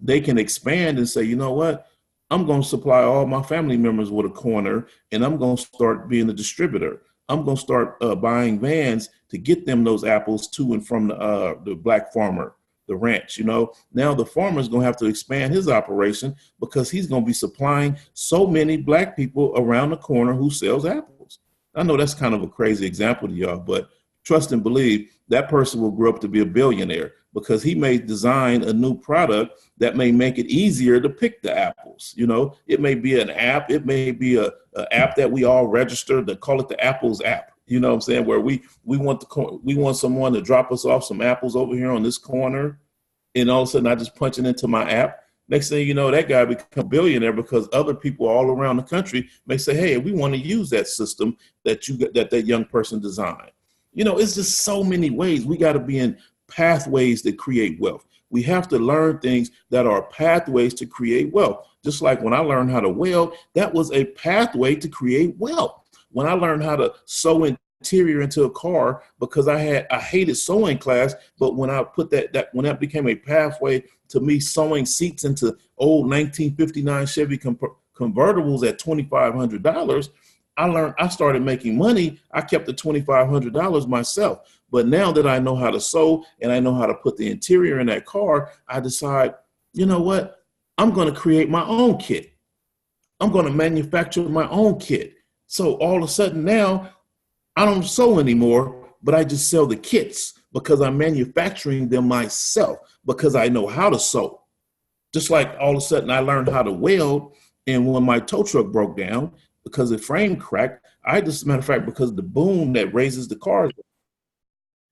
They can expand and say, you know what? I'm going to supply all my family members with a corner, and I'm going to start being a distributor. I'm going to start buying vans to get them those apples to and from the black farmer, the ranch. You know, now the farmer's going to have to expand his operation because he's going to be supplying so many black people around the corner who sells apples. I know that's kind of a crazy example to y'all, but trust and believe that person will grow up to be a billionaire because he may design a new product that may make it easier to pick the apples. You know, it may be an app. It may be a app that we all register to call it the Apples app. You know what I'm saying? Where we want someone to drop us off some apples over here on this corner, and all of a sudden I just punch it into my app. Next thing you know, that guy become a billionaire because other people all around the country may say, hey, we want to use that system that that young person designed. You know, it's just so many ways. We got to be in pathways that create wealth. We have to learn things that are pathways to create wealth. Just like when I learned how to weld, that was a pathway to create wealth. When I learned how to sew interior into a car, because I hated sewing class, but when I put when that became a pathway to me sewing seats into old 1959 Chevy convertibles at $2,500, I started making money. I kept the $2,500 myself. But now that I know how to sew and I know how to put the interior in that car, I decide, you know what? I'm going to create my own kit. I'm going to manufacture my own kit. So all of a sudden now I don't sew anymore, but I just sell the kits because I'm manufacturing them myself because I know how to sew. Just like all of a sudden I learned how to weld, and when my tow truck broke down because the frame cracked, as a matter of fact, because the boom that raises the cars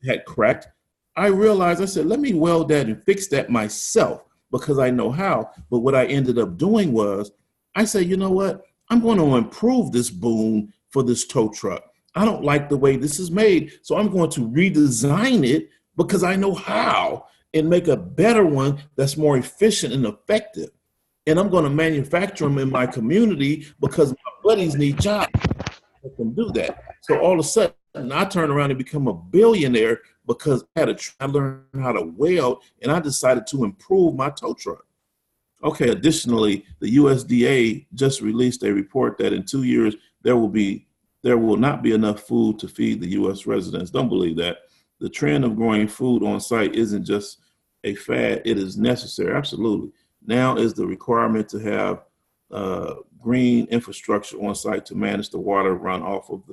had cracked, I realized, I said, let me weld that and fix that myself because I know how. But what I ended up doing was I said, you know what? I'm going to improve this boom for this tow truck. I don't like the way this is made, so I'm going to redesign it because I know how and make a better one that's more efficient and effective. And I'm going to manufacture them in my community because my buddies need jobs that can do that. So all of a sudden, I turned around and become a billionaire because I learned how to weld, and I decided to improve my tow truck. Okay, additionally, the USDA just released a report that in 2 years, there will not be enough food to feed the U.S. residents. Don't believe that. The trend of growing food on site isn't just a fad, it is necessary, absolutely. Now is the requirement to have green infrastructure on site to manage the water run off of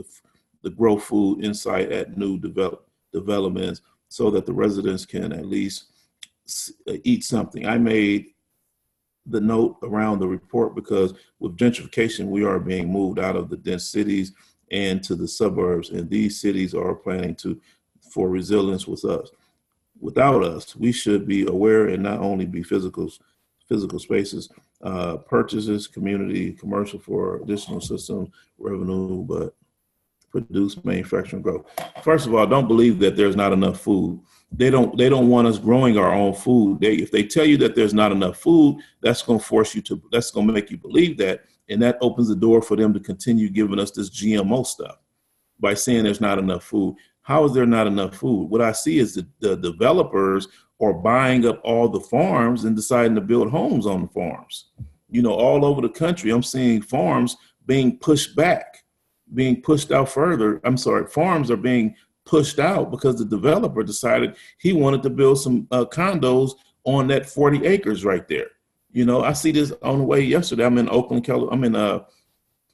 the grow food inside at new developments so that the residents can at least eat something. I made the note around the report because with gentrification, we are being moved out of the dense cities and to the suburbs, and these cities are planning for resilience with us. Without us, we should be aware and not only be physical spaces, purchases, community, commercial for additional system revenue, but produce, manufacturing, growth. First of all, don't believe that there's not enough food. They don't want us growing our own food. If they tell you that there's not enough food, that's going to make you believe that. And that opens the door for them to continue giving us this GMO stuff by saying there's not enough food. How is there not enough food? What I see is the developers are buying up all the farms and deciding to build homes on the farms. All over the country, I'm seeing farms being pushed back, being pushed out further. Farms are being pushed out because the developer decided he wanted to build some condos on that 40 acres right there. I see this on the way yesterday. I'm in Oakland, I'm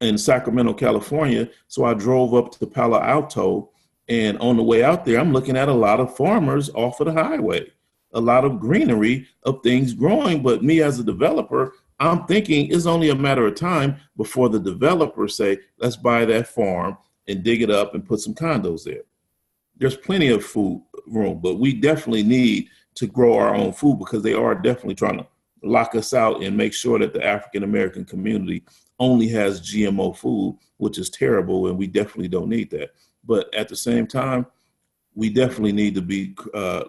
in Sacramento, California. So I drove up to Palo Alto, and on the way out there, I'm looking at a lot of farmers off of the highway, a lot of greenery of things growing. But me as a developer, I'm thinking it's only a matter of time before the developers say, let's buy that farm and dig it up and put some condos there. There's plenty of food room, but we definitely need to grow our own food because they are definitely trying to lock us out and make sure that the African-American community only has GMO food, which is terrible, and we definitely don't need that. But at the same time, we definitely need to be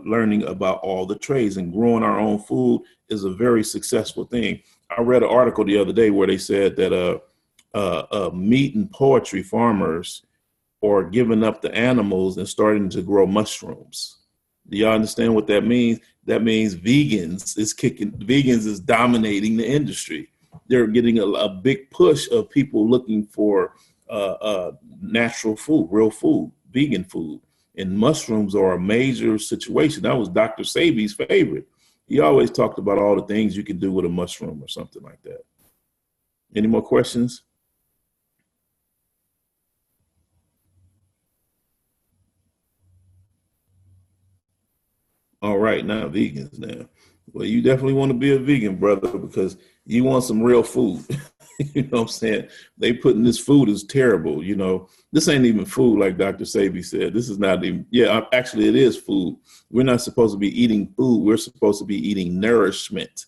learning about all the trades, and growing our own food is a very successful thing. I read an article the other day where they said that meat and poultry farmers are giving up the animals and starting to grow mushrooms. Do y'all understand what that means? That means vegans is dominating the industry. They're getting a big push of people looking for natural food, real food, vegan food. And mushrooms are a major situation. That was Dr. Sebi's favorite. He always talked about all the things you can do with a mushroom or something like that. Any more questions? All right, now vegans now. Well, you definitely want to be a vegan, brother, because you want some real food. You know what I'm saying? They putting this food is terrible. This ain't even food, like Dr. Sebi said. This is not even, actually it is food. We're not supposed to be eating food. We're supposed to be eating nourishment,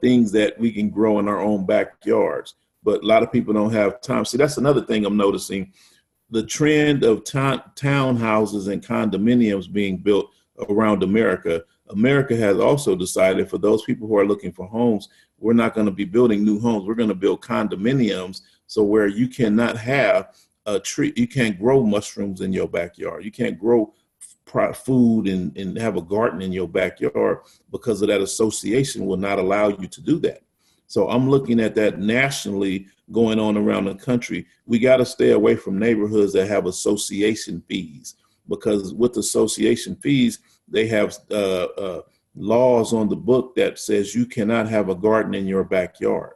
things that we can grow in our own backyards. But a lot of people don't have time. See, that's another thing I'm noticing. The trend of townhouses and condominiums being built around America. America has also decided for those people who are looking for homes, we're not going to be building new homes. We're going to build condominiums. So where you cannot have a tree, you can't grow mushrooms in your backyard. You can't grow food and have a garden in your backyard because of that association will not allow you to do that. So I'm looking at that nationally going on around the country. We got to stay away from neighborhoods that have association fees, because with association fees, they have laws on the book that says you cannot have a garden in your backyard.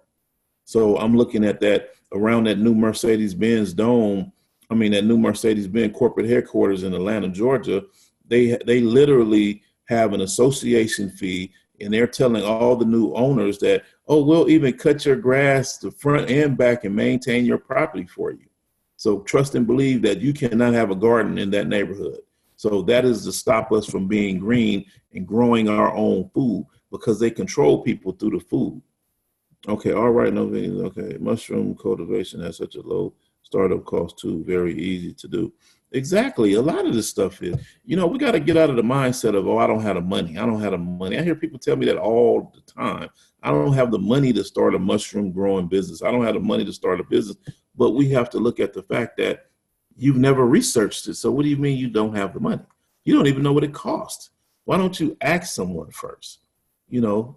So I'm looking at that around that new Mercedes-Benz dome. That new Mercedes-Benz corporate headquarters in Atlanta, Georgia. They literally have an association fee, and they're telling all the new owners that, oh, we'll even cut your grass the front and back and maintain your property for you. So trust and believe that you cannot have a garden in that neighborhood. So that is to stop us from being green and growing our own food, because they control people through the food. Okay, all right, no vegans. Okay, mushroom cultivation has such a low startup cost too, very easy to do. Exactly, a lot of this stuff is, we got to get out of the mindset of, I don't have the money. I don't have the money. I hear people tell me that all the time. I don't have the money to start a mushroom growing business. I don't have the money to start a business. But we have to look at the fact that you've never researched it. So what do you mean you don't have the money? You don't even know what it costs. Why don't you ask someone first?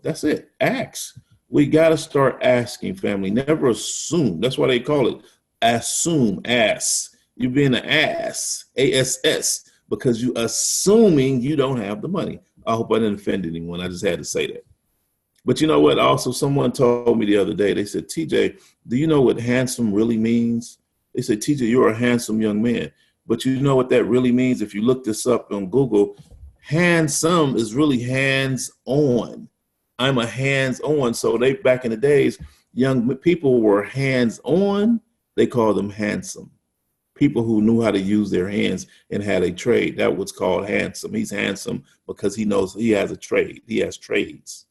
That's it. Ask. We got to start asking, family. Never assume. That's why they call it assume, ass. You're being an ass, ASS, because you assuming you don't have the money. I hope I didn't offend anyone. I just had to say that. But you know what? Also, someone told me the other day, they said, TJ, do you know what handsome really means? They said, TJ, you're a handsome young man. But you know what that really means? If you look this up on Google, handsome is really hands-on. I'm a hands-on. So they, back in the days, young people were hands-on. They called them handsome. People who knew how to use their hands and had a trade. That was called handsome. He's handsome because he knows he has a trade. He has trades.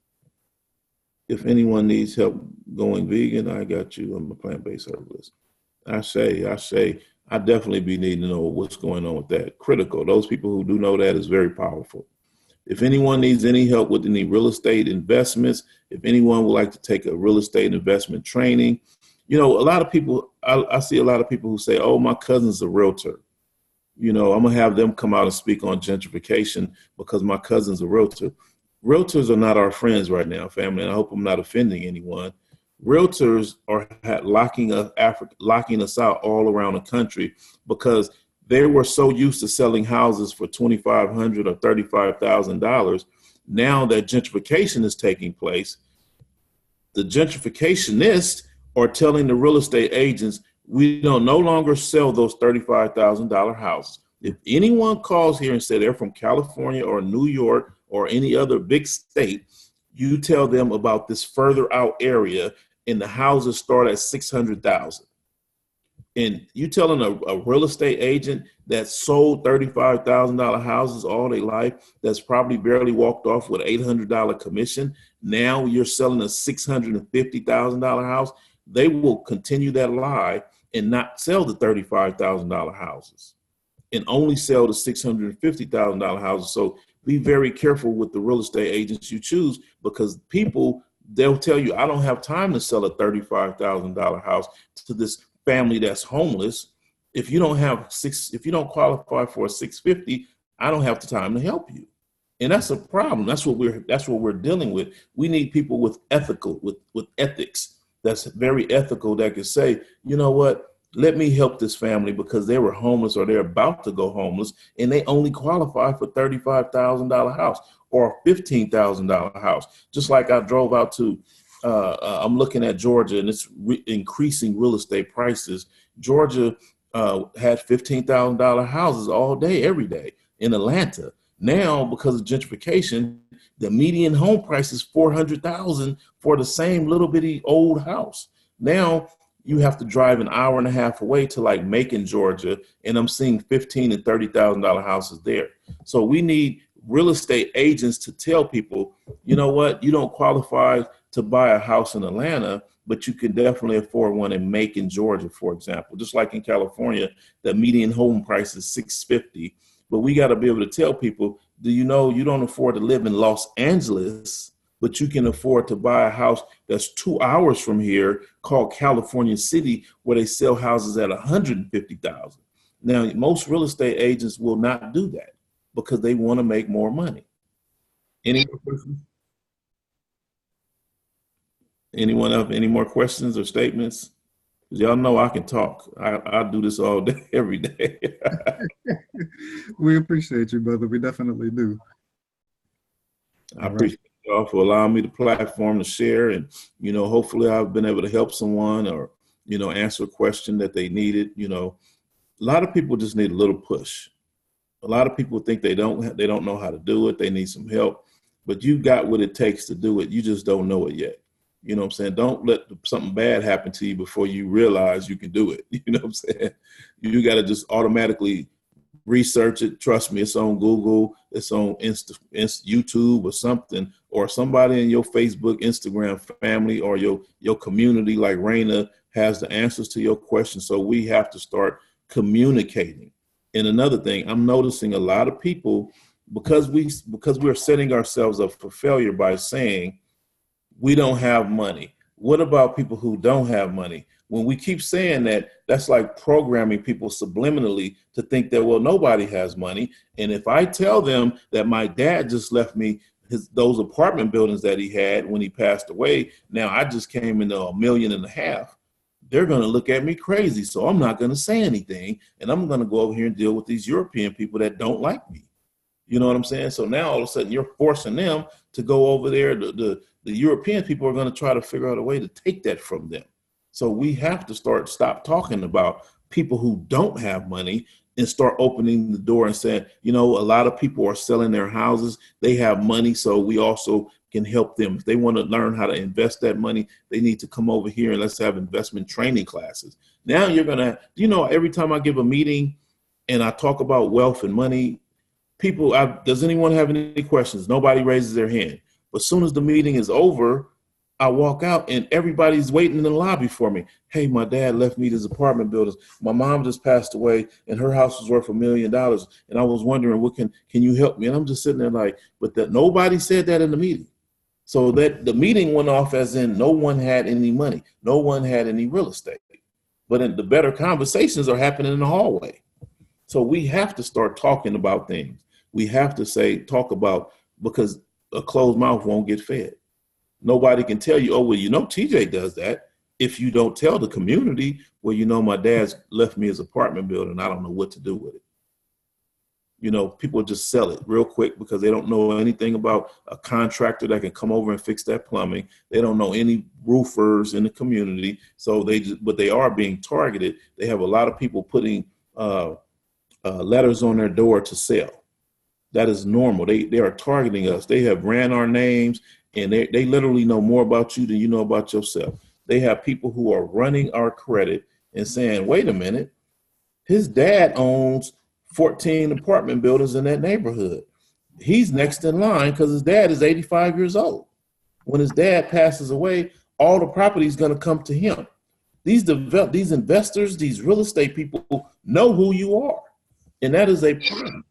if anyone needs help going vegan, I got you. I'm a plant-based herbalist. I definitely be needing to know what's going on with that. Critical. Those people who do know that is very powerful. If anyone needs any help with any real estate investments, if anyone would like to take a real estate investment training, a lot of people, I see a lot of people who say, oh, my cousin's a realtor. I'm going to have them come out and speak on gentrification because my cousin's a realtor. Realtors are not our friends right now, family, and I hope I'm not offending anyone. Realtors are locking us out all around the country because they were so used to selling houses for $2,500 or $35,000. Now that gentrification is taking place, the gentrificationists are telling the real estate agents, we don't no longer sell those $35,000 houses. If anyone calls here and say they're from California or New York or any other big state, you tell them about this further out area and the houses start at $600,000. And you telling a real estate agent that sold $35,000 houses all their life, that's probably barely walked off with $800 commission, now you're selling a $650,000 house, they will continue that lie and not sell the $35,000 houses and only sell the $650,000 houses. So be very careful with the real estate agents you choose, because people, they'll tell you, I don't have time to sell a $35,000 house to this family that's homeless. If you don't qualify for a 650, I don't have the time to help you. And that's a problem. That's what we're dealing with. We need people with ethics. That's very ethical, that can say, you know what, let me help this family because they were homeless or they're about to go homeless and they only qualify for $35,000 house or $15,000 house. Just like I drove out to, I'm looking at Georgia, and it's increasing real estate prices. Georgia had $15,000 houses all day, every day in Atlanta. Now, because of gentrification, the median home price is $400,000 for the same little bitty old house. Now you have to drive an hour and a half away to like Macon, Georgia, and I'm seeing $15,000 and $30,000 houses there. So we need real estate agents to tell people, you know what, you don't qualify to buy a house in Atlanta, but you can definitely afford one in Macon, Georgia, for example. Just like in California, the median home price is $650,000. But we got to be able to tell people, do you know you don't afford to live in Los Angeles, but you can afford to buy a house that's 2 hours from here called California City, where they sell houses at $150,000. Now, most real estate agents will not do that because they want to make more money. Any more questions? Anyone have any more questions or statements? Y'all know I can talk. I do this all day, every day. We appreciate you, brother. We definitely do. I appreciate y'all for allowing me the platform to share, and hopefully I've been able to help someone or answer a question that they needed. A lot of people just need a little push. A lot of people think they don't know how to do it. They need some help, but you got what it takes to do it. You just don't know it yet. You know what I'm saying? Don't let something bad happen to you before you realize you can do it. You know what I'm saying? You got to just automatically research it. Trust me, it's on Google, it's on YouTube or something, or somebody in your Facebook, Instagram family, or your community like Raina has the answers to your questions. So we have to start communicating. And another thing, I'm noticing a lot of people, because we're setting ourselves up for failure by saying, we don't have money. What about people who don't have money? When we keep saying that, that's like programming people subliminally to think that, well, nobody has money. And if I tell them that my dad just left me those apartment buildings that he had when he passed away, now I just came into $1.5 million, they're going to look at me crazy. So I'm not going to say anything. And I'm going to go over here and deal with these European people that don't like me. You know what I'm saying? So now all of a sudden you're forcing them to go over there. The European people are going to try to figure out a way to take that from them. So we have to stop talking about people who don't have money and start opening the door and saying, a lot of people are selling their houses. They have money, so we also can help them. If they want to learn how to invest that money, they need to come over here and let's have investment training classes. Now you're going to, every time I give a meeting and I talk about wealth and money, does anyone have any questions? Nobody raises their hand. But as soon as the meeting is over, I walk out and everybody's waiting in the lobby for me. Hey, my dad left me this apartment building. My mom just passed away and her house was worth $1 million. And I was wondering, what can you help me? And I'm just sitting there like, but that nobody said that in the meeting. So that the meeting went off as in no one had any money. No one had any real estate. But the better conversations are happening in the hallway. So we have to start talking about things. We have to talk about, because a closed mouth won't get fed. Nobody can tell you, oh, well, TJ does that. If you don't tell the community, well, my dad's left me his apartment building. I don't know what to do with it. People just sell it real quick because they don't know anything about a contractor that can come over and fix that plumbing. They don't know any roofers in the community. So but they are being targeted. They have a lot of people putting letters on their door to sell. That is normal. They are targeting us. They have ran our names. And they literally know more about you than you know about yourself. They have people who are running our credit and saying, wait a minute, his dad owns 14 apartment buildings in that neighborhood. He's next in line because his dad is 85 years old. When his dad passes away, all the property is going to come to him. These investors, these real estate people know who you are. And that is a problem.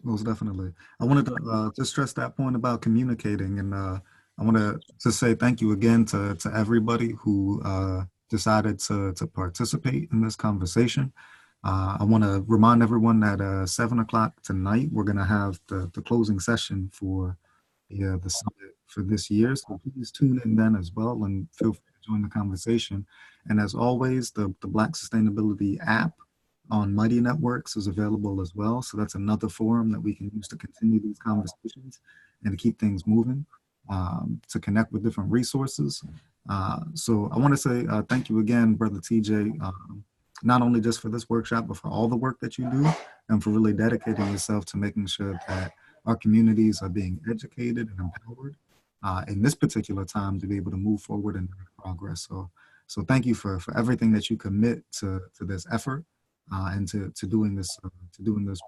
Most definitely. I wanted to just stress that point about communicating, and I want to say thank you again to everybody who decided to participate in this conversation. I want to remind everyone that 7 o'clock tonight, we're going to have the closing session for the summit for this year. So please tune in then as well and feel free to join the conversation. And as always, the Black Sustainability app on Mighty Networks is available as well. So that's another forum that we can use to continue these conversations and to keep things moving, to connect with different resources. So I want to say thank you again, Brother TJ, not only just for this workshop, but for all the work that you do and for really dedicating yourself to making sure that our communities are being educated and empowered in this particular time to be able to move forward and make progress. So thank you for everything that you commit to this effort. And to doing this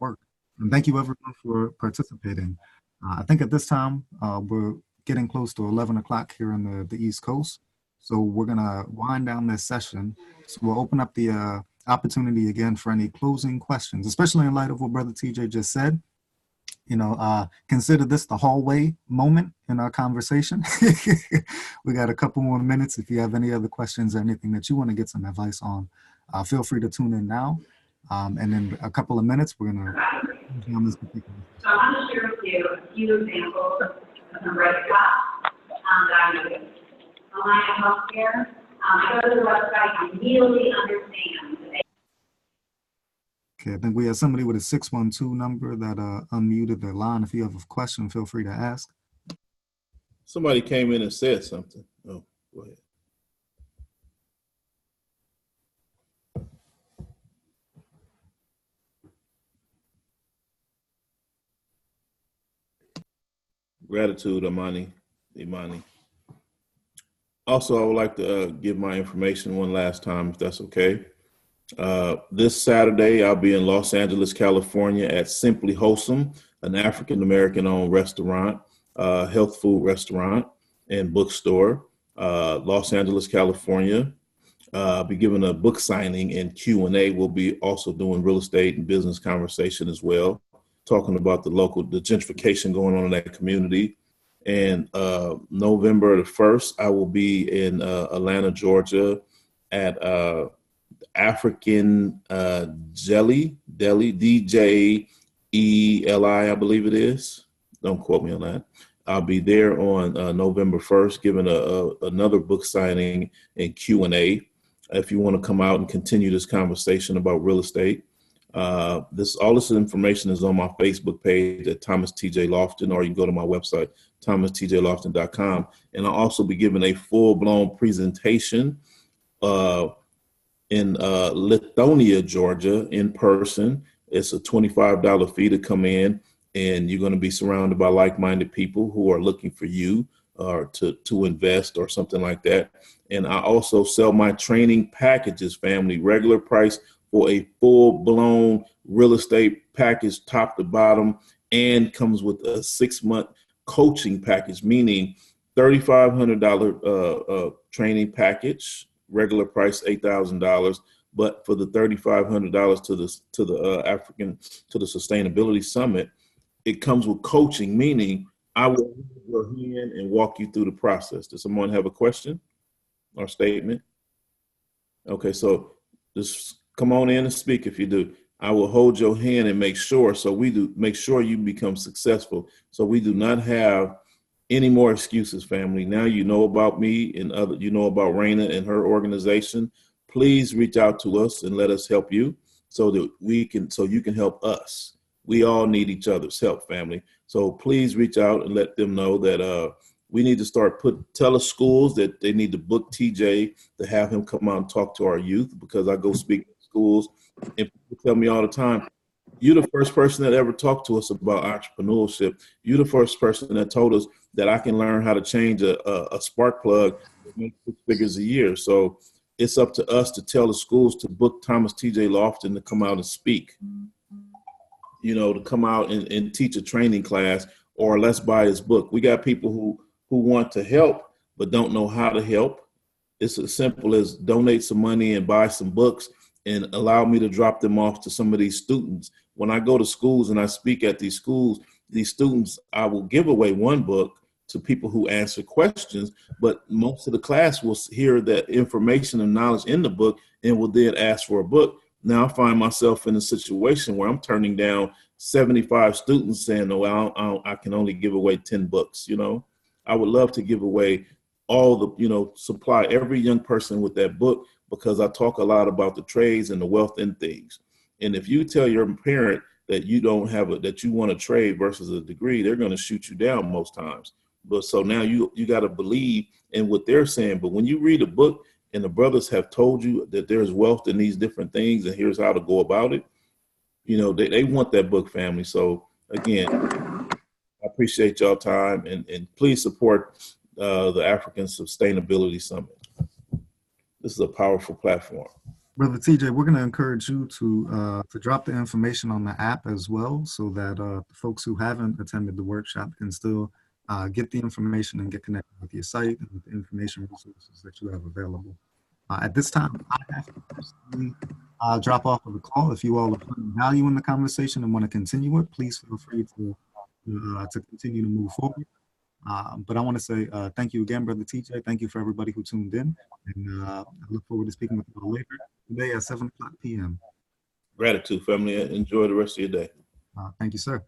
work. And thank you everyone for participating. I think at this time, we're getting close to 11 o'clock here on the East Coast. So we're gonna wind down this session. So we'll open up the opportunity again for any closing questions, especially in light of what Brother TJ just said. Consider this the hallway moment in our conversation. We got a couple more minutes. If you have any other questions or anything that you want to get some advice on, feel free to tune in now. And in a couple of minutes, we're going to on this particular. So I want to share with you a few examples of some bright spots that I noticed. Alliant Healthcare, I go to the website, I immediately understand. Okay, I think we have somebody with a 612 number that unmuted their line. If you have a question, feel free to ask. Somebody came in and said something. Oh, go ahead. Gratitude, Imani. Also, I would like to give my information one last time, if that's okay. This Saturday, I'll be in Los Angeles, California at Simply Wholesome, an African-American owned restaurant, health food restaurant and bookstore, Los Angeles, California. I'll be giving a book signing and Q&A. We'll be also doing real estate and business conversation as well, talking about the gentrification going on in that community. And November the 1st, I will be in Atlanta, Georgia at African Deli, DJELI, I believe it is. Don't quote me on that. I'll be there on November 1st, giving another book signing and Q&A. If you want to come out and continue this conversation about real estate, all this information is on my Facebook page at Thomas TJ Lofton, or you can go to my website, thomastjlofton.com. And I'll also be giving a full-blown presentation in Lithonia, Georgia, in person. It's a $25 fee to come in, and you're going to be surrounded by like-minded people who are looking for you or to invest or something like that. And I also sell my training packages, family, regular price for a full-blown real estate package, top to bottom, and comes with a 6-month coaching package, meaning $3,500 training package, regular price $8,000, but for the $3,500 to the Sustainability Summit, it comes with coaching, meaning I will hold your hand and walk you through the process. Does someone have a question or statement? Okay, so just come on in and speak if you do. I will hold your hand and make sure, make sure you become successful. So we do not have any more excuses, family. Now you know about me and you know about Raina and her organization. Please reach out to us and let us help you so that you can help us. We all need each other's help, family. So please reach out and let them know that we need to start tell the schools that they need to book TJ to have him come out and talk to our youth, because I go speak to schools and people tell me all the time, you're the first person that ever talked to us about entrepreneurship. You're the first person that told us that I can learn how to change a spark plug that makes 6 figures a year. So it's up to us to tell the schools to book Thomas TJ Lofton to come out and speak, to come out and teach a training class, or let's buy his book. We got people who want to help but don't know how to help. It's as simple as donate some money and buy some books and allow me to drop them off to some of these students. When I go to schools and I speak at these schools, these students, I will give away one book to people who answer questions, but most of the class will hear that information and knowledge in the book and will then ask for a book. Now I find myself in a situation where I'm turning down 75 students saying, no, I can only give away 10 books. I would love to give away all the, supply every young person with that book, because I talk a lot about the trades and the wealth in things. And if you tell your parent that you that you want a trade versus a degree, they're going to shoot you down most times. But so now you got to believe in what they're saying. But when you read a book and the brothers have told you that there's wealth in these different things and here's how to go about it, they want that book, family. So again, I appreciate y'all time, and please support the African Sustainability Summit. This is a powerful platform. Brother TJ, we're going to encourage you to drop the information on the app as well, so that folks who haven't attended the workshop can still get the information and get connected with your site and with the information resources that you have available. At this time, I have to personally drop off of the call. If you all are finding value in the conversation and want to continue it, please feel free to continue to move forward. But I want to say thank you again, Brother TJ. Thank you for everybody who tuned in. And I look forward to speaking with you all later today at 7 o'clock p.m. Gratitude, family. Enjoy the rest of your day. Thank you, sir.